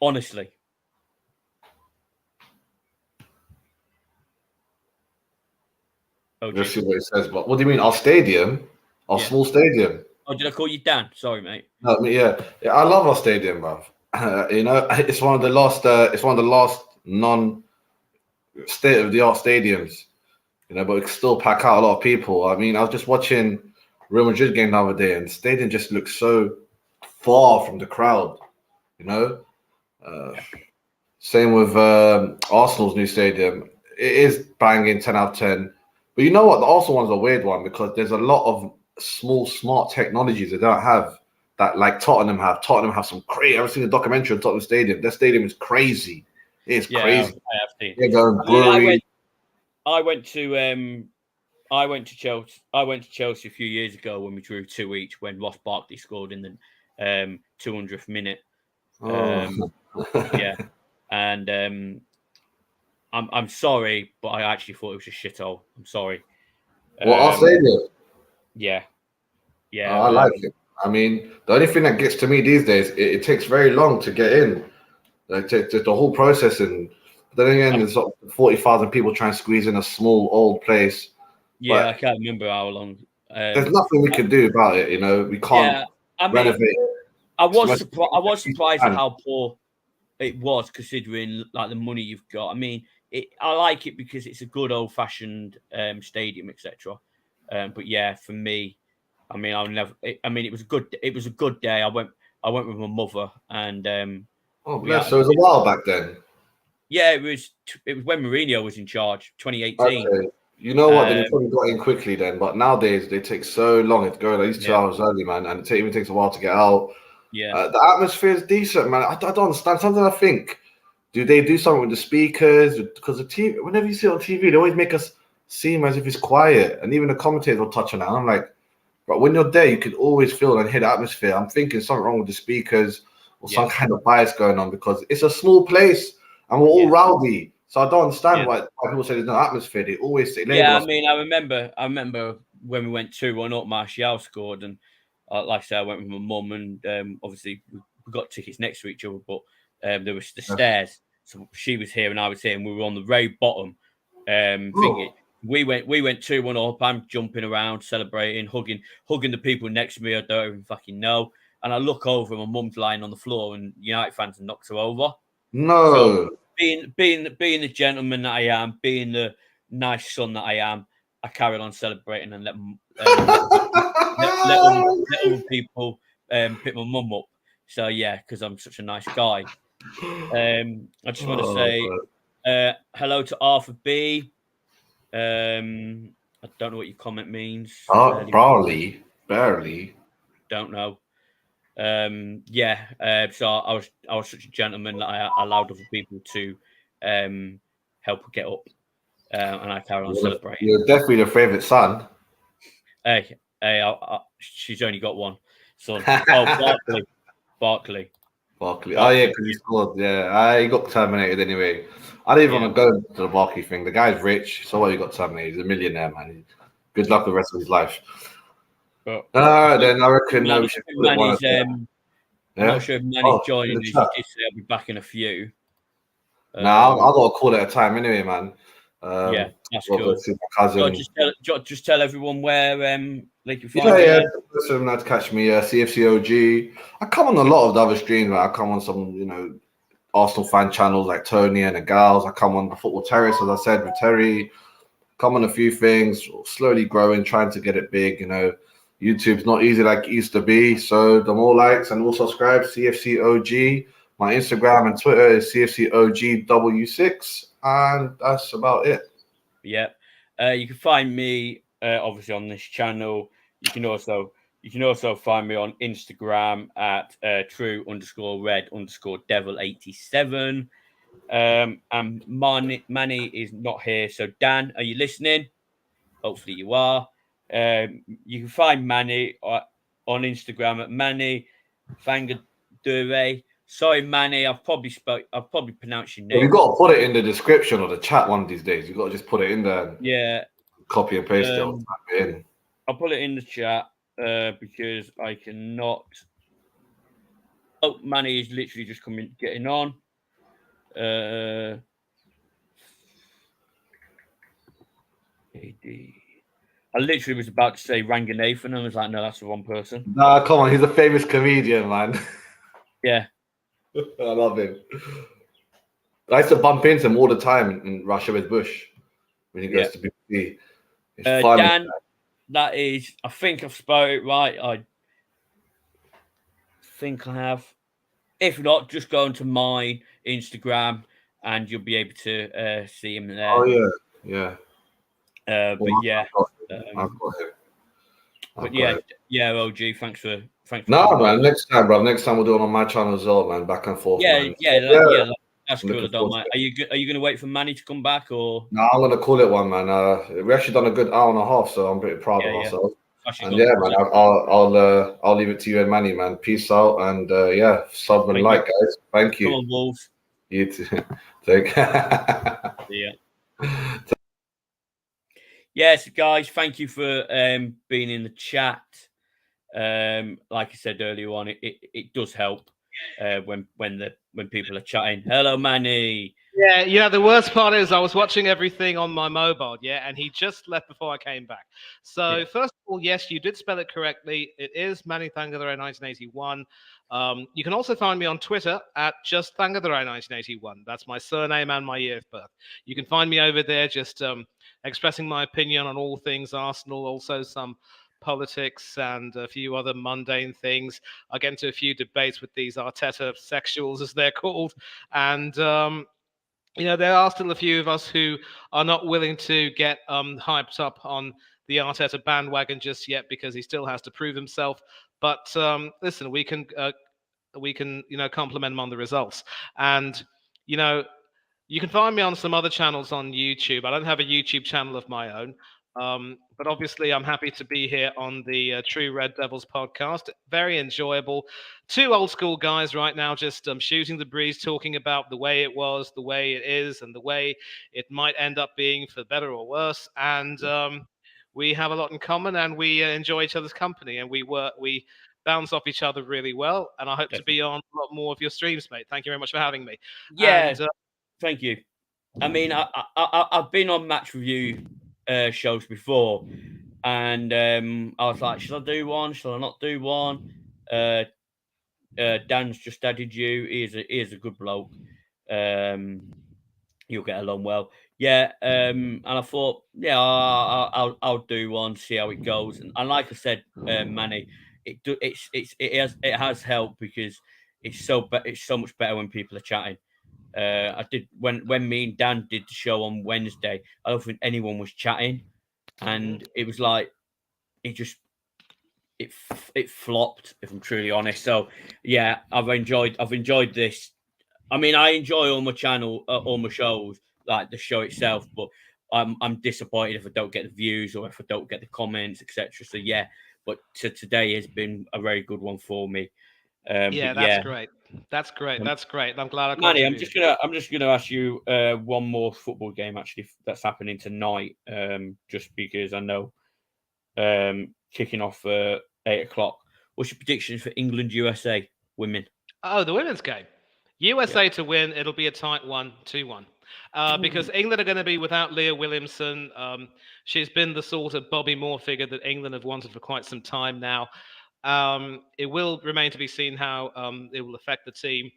[SPEAKER 1] Honestly.
[SPEAKER 3] Let's see what it says. But what do you mean? Our stadium? Our small stadium?
[SPEAKER 1] Oh, did I call you Dan? Sorry, mate.
[SPEAKER 3] No, I mean, yeah, I love our stadium, bruv. It's one of the last. It's one of the last non-state of the art stadiums. But it can still pack out a lot of people. I mean, I was just watching Real Madrid game the other day, and the stadium just looks so far from the crowd. You know, same with Arsenal's new stadium. It is banging 10 out of 10. But you know what? The Arsenal one's a weird one because there's a lot of small, smart technologies they don't have that like Tottenham have. Tottenham have some crazy. I've seen a documentary on Tottenham Stadium. Their stadium is crazy. It is crazy.
[SPEAKER 1] I have seen.
[SPEAKER 3] They're going brewery.
[SPEAKER 1] I went to Chelsea. I went to Chelsea a few years ago when we drew 2 each when Ross Barkley scored in the 200th minute. Yeah, and I'm sorry, but I actually thought it was a shithole. I'm sorry.
[SPEAKER 3] Well, our stadium.
[SPEAKER 1] Yeah.
[SPEAKER 3] I like it. I mean, the only thing that gets to me these days, it takes very long to get in. Like the whole process, and then again, there's 40,000 people trying to squeeze in a small old place.
[SPEAKER 1] Yeah, I can't remember how long.
[SPEAKER 3] There's nothing we can do about it. We can't renovate.
[SPEAKER 1] I was surprised at how poor it was, considering like the money you've got. I mean, I like it because it's a good old-fashioned stadium, etc. But yeah, for me, I mean, I'll never. I mean, it was a good day. I went with my mother, and
[SPEAKER 3] oh bless. So it was a while back then.
[SPEAKER 1] Yeah, it was when Mourinho was in charge, 2018.
[SPEAKER 3] Okay. You know what? They probably got in quickly then, but nowadays they take so long. It's going at least 2 hours early, man, and it even takes a while to get out.
[SPEAKER 1] Yeah,
[SPEAKER 3] the atmosphere is decent, man. I don't understand. Sometimes I think, do they do something with the speakers? Because the TV, whenever you see it on TV, they always make us seem as if it's quiet, and even the commentators will touch on it. And I'm like, but when you're there, you can always feel and hear the atmosphere. I'm thinking something wrong with the speakers or some kind of bias going on because it's a small place and we're all rowdy. So I don't understand why people say there's no atmosphere. They always say,
[SPEAKER 1] I mean, I remember when we went 2-1 up, Martial scored, and like I said, I went with my mum, and obviously we got tickets next to each other, but there was the stairs, so she was here and I was here, and we were on the very bottom. Thinking we went 2-1 up. I'm jumping around, celebrating, hugging the people next to me. I don't even fucking know. And I look over, and my mum's lying on the floor, and United fans have knocked her over.
[SPEAKER 3] No.
[SPEAKER 1] So, being the gentleman that I am, being the nice son that I am, I carried on celebrating and let other people pick my mum up. So yeah, because I'm such a nice guy. I just want to say hello to Arthur B. I don't know what your comment means.
[SPEAKER 3] Barley.
[SPEAKER 1] Don't know. So I was such a gentleman that I allowed other people to help her get up, and I carried on celebrating.
[SPEAKER 3] You're definitely the favourite son.
[SPEAKER 1] Hey, she's only got one son. Oh, Barkley.
[SPEAKER 3] Oh yeah, because he scored. Yeah, he got terminated anyway. I didn't even want to go to the Barkley thing. The guy's rich, so what? He got terminated. He's a millionaire, man. Good luck with the rest of his life. All right, then I reckon we should put it one.
[SPEAKER 1] I'm not sure if Manny's joining us. He did say I'll be back in a few.
[SPEAKER 3] I've got to call it a time anyway, man.
[SPEAKER 1] That's cool. So just tell everyone where they can find you.
[SPEAKER 3] So now to catch me, CFCOG. I come on a lot of the other streams, man. I come on some, Arsenal fan channels like Tony and the Gals. I come on the Football Terrace, as I said, with Terry. Come on a few things, slowly growing, trying to get it big. YouTube's not easy like it used to be. So the more likes and more subscribe, CFCOG. My Instagram and Twitter is CFCOGW6, and that's about it.
[SPEAKER 1] Yeah. You can find me obviously on this channel. You can also find me on Instagram at true_red_devil87. And Manny is not here. So Dan, are you listening? Hopefully you are. You can find Manny on Instagram at Manny Fangadure. Sorry, Manny, I've probably pronounced your name.
[SPEAKER 3] Well, you got to put it in the description or the chat one of these days. You got to just put it in there. And copy and paste it or type it in.
[SPEAKER 1] I'll put it in the chat because I cannot. Oh, Manny is literally just getting on. AD. I literally was about to say Ranganathan, and I was like, no, that's the wrong person.
[SPEAKER 3] Nah, come on, he's a famous comedian, man.
[SPEAKER 1] Yeah.
[SPEAKER 3] I love him. I used to bump into him all the time in Russia with Bush when he goes to BBC. It's funny.
[SPEAKER 1] Dan, that is, I think I've spelled it right. I think I have. If not, just go onto my Instagram and you'll be able to see him there.
[SPEAKER 3] Oh, yeah.
[SPEAKER 1] But yeah.
[SPEAKER 3] I've got him.
[SPEAKER 1] But yeah, OG, thanks for
[SPEAKER 3] No, man. Next time, bro. Next time we'll do it on my channel as well, man. Back and forth.
[SPEAKER 1] Yeah,
[SPEAKER 3] man.
[SPEAKER 1] That's cool. I don't mind. Are you going to wait for Manny to come back or?
[SPEAKER 3] No, I'm gonna call it one, man. We actually done a good hour and a half, so I'm pretty proud of ourselves. And yeah, man, I'll leave it to you and Manny, man. Peace out, and sub and like, guys. Thank you.
[SPEAKER 1] Come on, Wolves.
[SPEAKER 3] You too. Take care.
[SPEAKER 1] Yeah. Yes, guys. Thank you for being in the chat. Like I said earlier on, it does help when people are chatting. Hello, Manny.
[SPEAKER 2] Yeah, the worst part is I was watching everything on my mobile, and he just left before I came back. So first of all, yes, you did spell it correctly. It is Manny Thangathara 1981. You can also find me on Twitter at just Thangathara 1981. That's my surname and my year of birth. You can find me over there just expressing my opinion on all things Arsenal, also some politics and a few other mundane things. I get into a few debates with these Arteta sexuals, as they're called, and there are still a few of us who are not willing to get hyped up on the Arteta bandwagon just yet because he still has to prove himself. But listen, we can compliment him on the results, and you can find me on some other channels on YouTube. I don't have a YouTube channel of my own. But obviously, I'm happy to be here on the True Red Devils podcast. Very enjoyable. Two old school guys right now just shooting the breeze, talking about the way it was, the way it is, and the way it might end up being for better or worse. And we have a lot in common, and we enjoy each other's company, and we bounce off each other really well. And I hope to be on a lot more of your streams, mate. Thank you very much for having me.
[SPEAKER 1] Yeah, thank you. I mean, I've been on match review shows before, and I was like, should I do one? Should I not do one? Dan's just added you. He is a good bloke. You'll get along well. Yeah, and I thought, I'll do one, see how it goes. And like I said, Manny, it has helped because it's so much better when people are chatting. I did when me and Dan did the show on Wednesday. I don't think anyone was chatting, and it was like it flopped. If I'm truly honest, so yeah, I've enjoyed this. I mean, I enjoy all my channel, all my shows, like the show itself, but I'm disappointed if I don't get the views or if I don't get the comments, etc. So yeah, but today has been a very good one for me.
[SPEAKER 2] That's great. That's great. That's great. I'm glad I
[SPEAKER 1] Manny, I'm just gonna ask you one more football game actually that's happening tonight. Just because I know kicking off 8:00. What's your predictions for England USA women?
[SPEAKER 2] Oh, the women's game. USA to win. It'll be a tight 1-2-1. Because England are going to be without Leah Williamson. She's been the sort of Bobby Moore figure that England have wanted for quite some time now. It will remain to be seen how it will affect the team.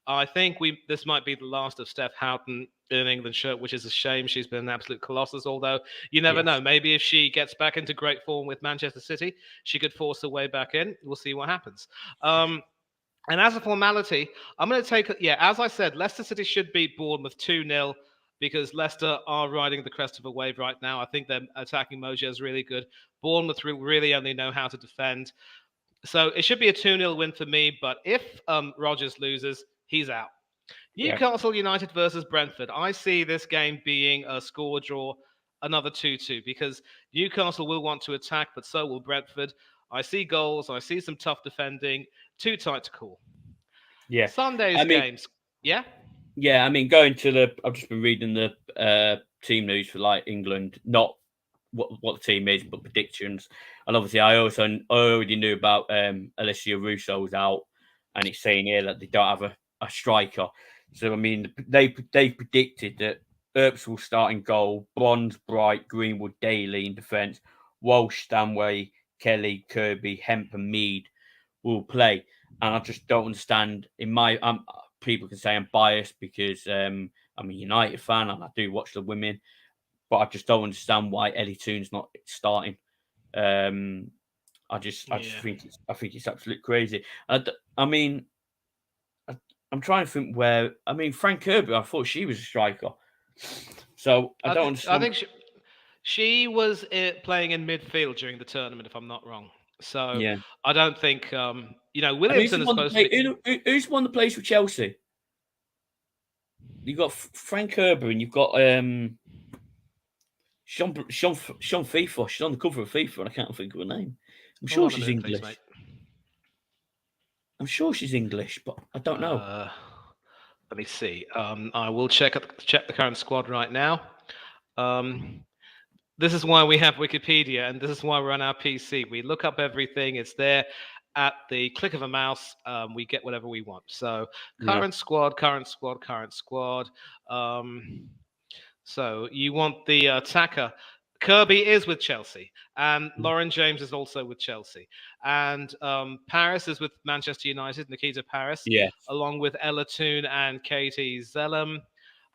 [SPEAKER 2] I think this might be the last of Steph Houghton in an England shirt, which is a shame. She's been an absolute colossus, although you never know. Maybe if she gets back into great form with Manchester City, she could force her way back in. We'll see what happens. And as a formality, I'm going to take as I said, Leicester City should beat Bournemouth 2-0 because Leicester are riding the crest of a wave right now. I think their attacking mojo is really good. Bournemouth really only know how to defend. So it should be a 2-0 win for me, but if Rodgers loses, he's out. Newcastle United versus Brentford. I see this game being a score draw, another 2-2, because Newcastle will want to attack, but so will Brentford. I see goals. I see some tough defending. Too tight to call.
[SPEAKER 1] Yeah.
[SPEAKER 2] Sunday's games. Yeah?
[SPEAKER 1] Yeah, I mean, I've just been reading the team news for like England, not what the team is, but predictions. And obviously, I already knew about Alicia Russo's out, and it's saying here that they don't have a striker. So I mean, they predicted that Earps will start in goal, Bronze, Bright, Greenwood, Daly in defence, Walsh, Stanway, Kelly, Kirby, Hemp, and Mead will play. And I just don't understand. People can say I'm biased because I'm a United fan and I do watch the women, but I just don't understand why Ellie Toon's not starting. I just think it's absolutely crazy. I'm trying to think where. Frank Kirby. I thought she was a striker, so I don't understand.
[SPEAKER 2] I think she was playing in midfield during the tournament, if I'm not wrong. So
[SPEAKER 1] Yeah.
[SPEAKER 2] I don't think Williamson is supposed to be.
[SPEAKER 1] Who's won the place with Chelsea? You've got Frank Kirby and you've got Sean FIFA. She's on the cover of FIFA and I can't think of her name. I'm sure she's English.
[SPEAKER 2] Please,
[SPEAKER 1] I'm sure she's English, but I don't know.
[SPEAKER 2] Let me see. I will check the current squad right now. This is why we have Wikipedia, and this is why we're on our PC. We look up everything. It's there at the click of a mouse. We get whatever we want. So current squad. So you want the attacker. Kirby is with Chelsea, and Lauren James is also with Chelsea, and Paris is with Manchester United. Nikita Paris, along with Ella Toon and Katie Zellum.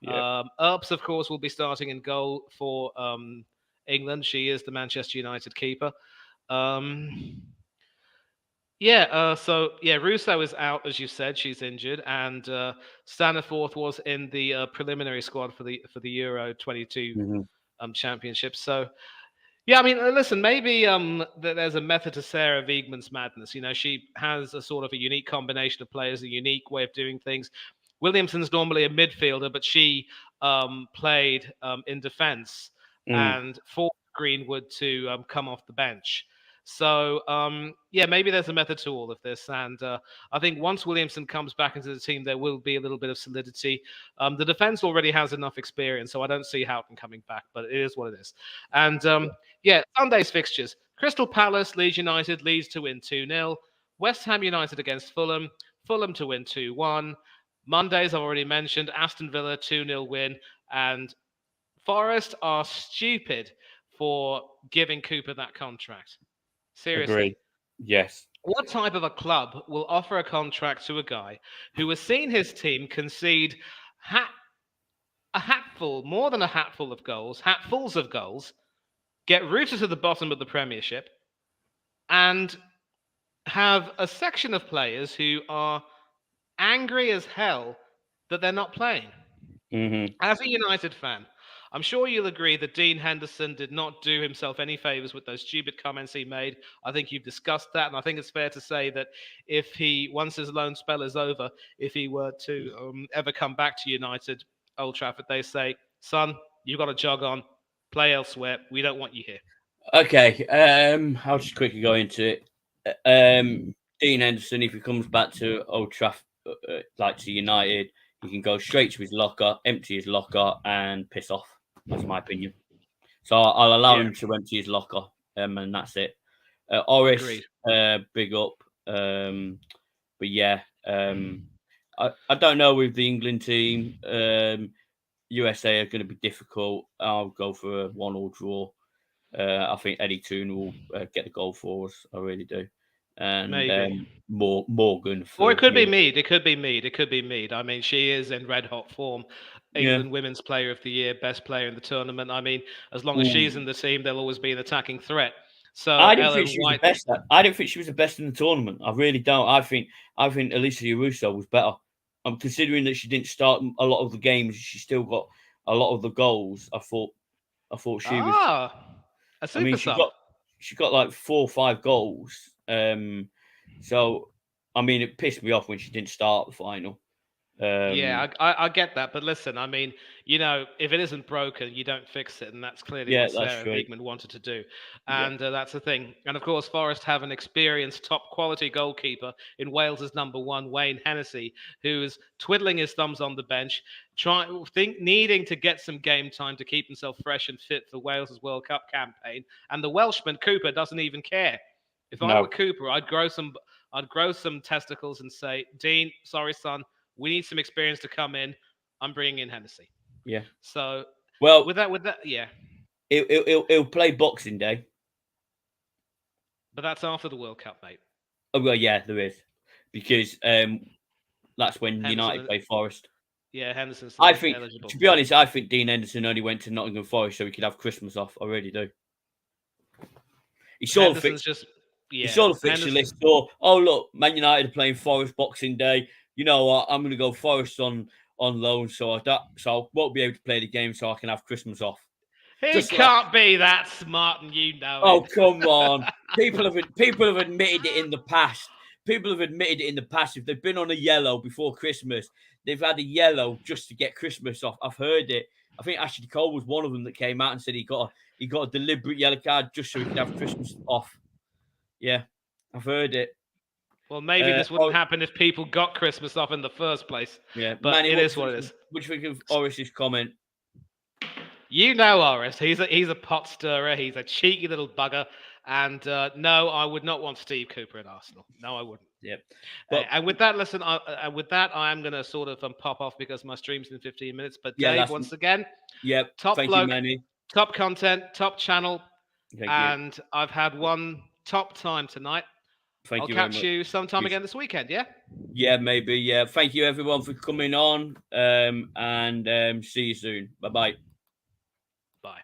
[SPEAKER 2] Earps, of course, will be starting in goal for England. She is the Manchester United keeper. Russo is out, as you said. She's injured, and Staniforth was in the preliminary squad for the Euro 22 championship. So, listen, maybe there's a method to Sarah Wiegman's madness. She has a sort of a unique combination of players, a unique way of doing things. Williamson's normally a midfielder, but she played in defence and forced Greenwood to come off the bench. So, maybe there's a method to all of this. And I think once Williamson comes back into the team, there will be a little bit of solidity. The defense already has enough experience, so I don't see Houghton coming back, but it is what it is. And, Sunday's fixtures. Crystal Palace, Leeds United, Leeds to win 2-0. West Ham United against Fulham, Fulham to win 2-1. Mondays, I've already mentioned, Aston Villa 2-0 win. And Forest are stupid for giving Cooper that contract. Seriously.
[SPEAKER 1] Agreed. Yes.
[SPEAKER 2] What type of a club will offer a contract to a guy who has seen his team concede more than a hatful of goals, hatfuls of goals, get rooted to the bottom of the Premiership, and have a section of players who are angry as hell that they're not playing? As a United fan, I'm sure you'll agree that Dean Henderson did not do himself any favours with those stupid comments he made. I think you've discussed that, and I think it's fair to say that once his loan spell is over, if he were to ever come back to United, Old Trafford, they say, son, you've got to jog on, play elsewhere. We don't want you here.
[SPEAKER 1] Okay, I'll just quickly go into it. Dean Henderson, if he comes back to Old Trafford, to United, he can go straight to his locker, empty his locker, and piss off. That's my opinion. So I'll allow him to empty his locker, and that's it. Oris, big up. But yeah, I don't know with the England team. USA are going to be difficult. I'll go for a 1-1 draw. I think Eddie Toon will get the goal for us. I really do. And
[SPEAKER 2] maybe
[SPEAKER 1] Morgan.
[SPEAKER 2] Or it could be Mead. It could be Mead. I mean, she is in red hot form. England Women's Player of the Year, best player in the tournament. I mean, as long as she's in the team, there'll always be an attacking threat. So
[SPEAKER 1] I didn't think she was the best. I didn't think she was the best in the tournament. I really don't. I think Alicia Russo was better. I'm considering that she didn't start a lot of the games. She still got a lot of the goals. I thought she was.
[SPEAKER 2] A super sub.
[SPEAKER 1] She got like 4 or 5 goals. So I mean, it pissed me off when she didn't start the final.
[SPEAKER 2] I get that, but listen, I mean, if it isn't broken, you don't fix it, and that's clearly what Sarah Wiegman wanted to do, and that's the thing. And of course, Forest have an experienced, top-quality goalkeeper in Wales's number 1, Wayne Hennessy, who's twiddling his thumbs on the bench, needing to get some game time to keep himself fresh and fit for Wales's World Cup campaign. And the Welshman Cooper doesn't even care. If I were Cooper, I'd grow some testicles and say, Dean, sorry, son. We need some experience to come in. I'm bringing in Hennessy.
[SPEAKER 1] Yeah.
[SPEAKER 2] So,
[SPEAKER 1] well,
[SPEAKER 2] with that, yeah.
[SPEAKER 1] He'll play Boxing Day.
[SPEAKER 2] But that's after the World Cup, mate.
[SPEAKER 1] Oh, well, yeah, there is. Because that's when
[SPEAKER 2] Henderson
[SPEAKER 1] United play Forest.
[SPEAKER 2] Yeah, Henderson's
[SPEAKER 1] I think,
[SPEAKER 2] eligible.
[SPEAKER 1] to be honest, I think Dean Henderson only went to Nottingham Forest so he could have Christmas off. I really do. He saw the fixture. He saw the fixture list. So, oh look, Man United are playing Forest Boxing Day. You know what? I'm going to go Forest on loan, so I won't be able to play the game, so I can have Christmas off.
[SPEAKER 2] He can't be that smart, and you know it.
[SPEAKER 1] Oh, come on! People have admitted it in the past. People have admitted it in the past. If they've been on a yellow before Christmas, they've had a yellow just to get Christmas off. I've heard it. I think Ashley Cole was one of them that came out and said he got a deliberate yellow card just so he could have Christmas off. Yeah, I've heard it.
[SPEAKER 2] Well, maybe this wouldn't happen if people got Christmas off in the first place.
[SPEAKER 1] Yeah,
[SPEAKER 2] but Manny, it is what it is.
[SPEAKER 1] What do you think of Oris's comment?
[SPEAKER 2] You know Oris. He's a pot stirrer. He's a cheeky little bugger. And no, I would not want Steve Cooper at Arsenal. No, I wouldn't.
[SPEAKER 1] Yep.
[SPEAKER 2] And with that, listen, I am going to sort of pop off because my stream's in 15 minutes. But Dave, once again, top bloke, top content, top channel. And I've had one top time tonight. I'll catch you sometime again this weekend, yeah?
[SPEAKER 1] Yeah, maybe, yeah. Thank you, everyone, for coming on. And see you soon. Bye-bye.
[SPEAKER 2] Bye.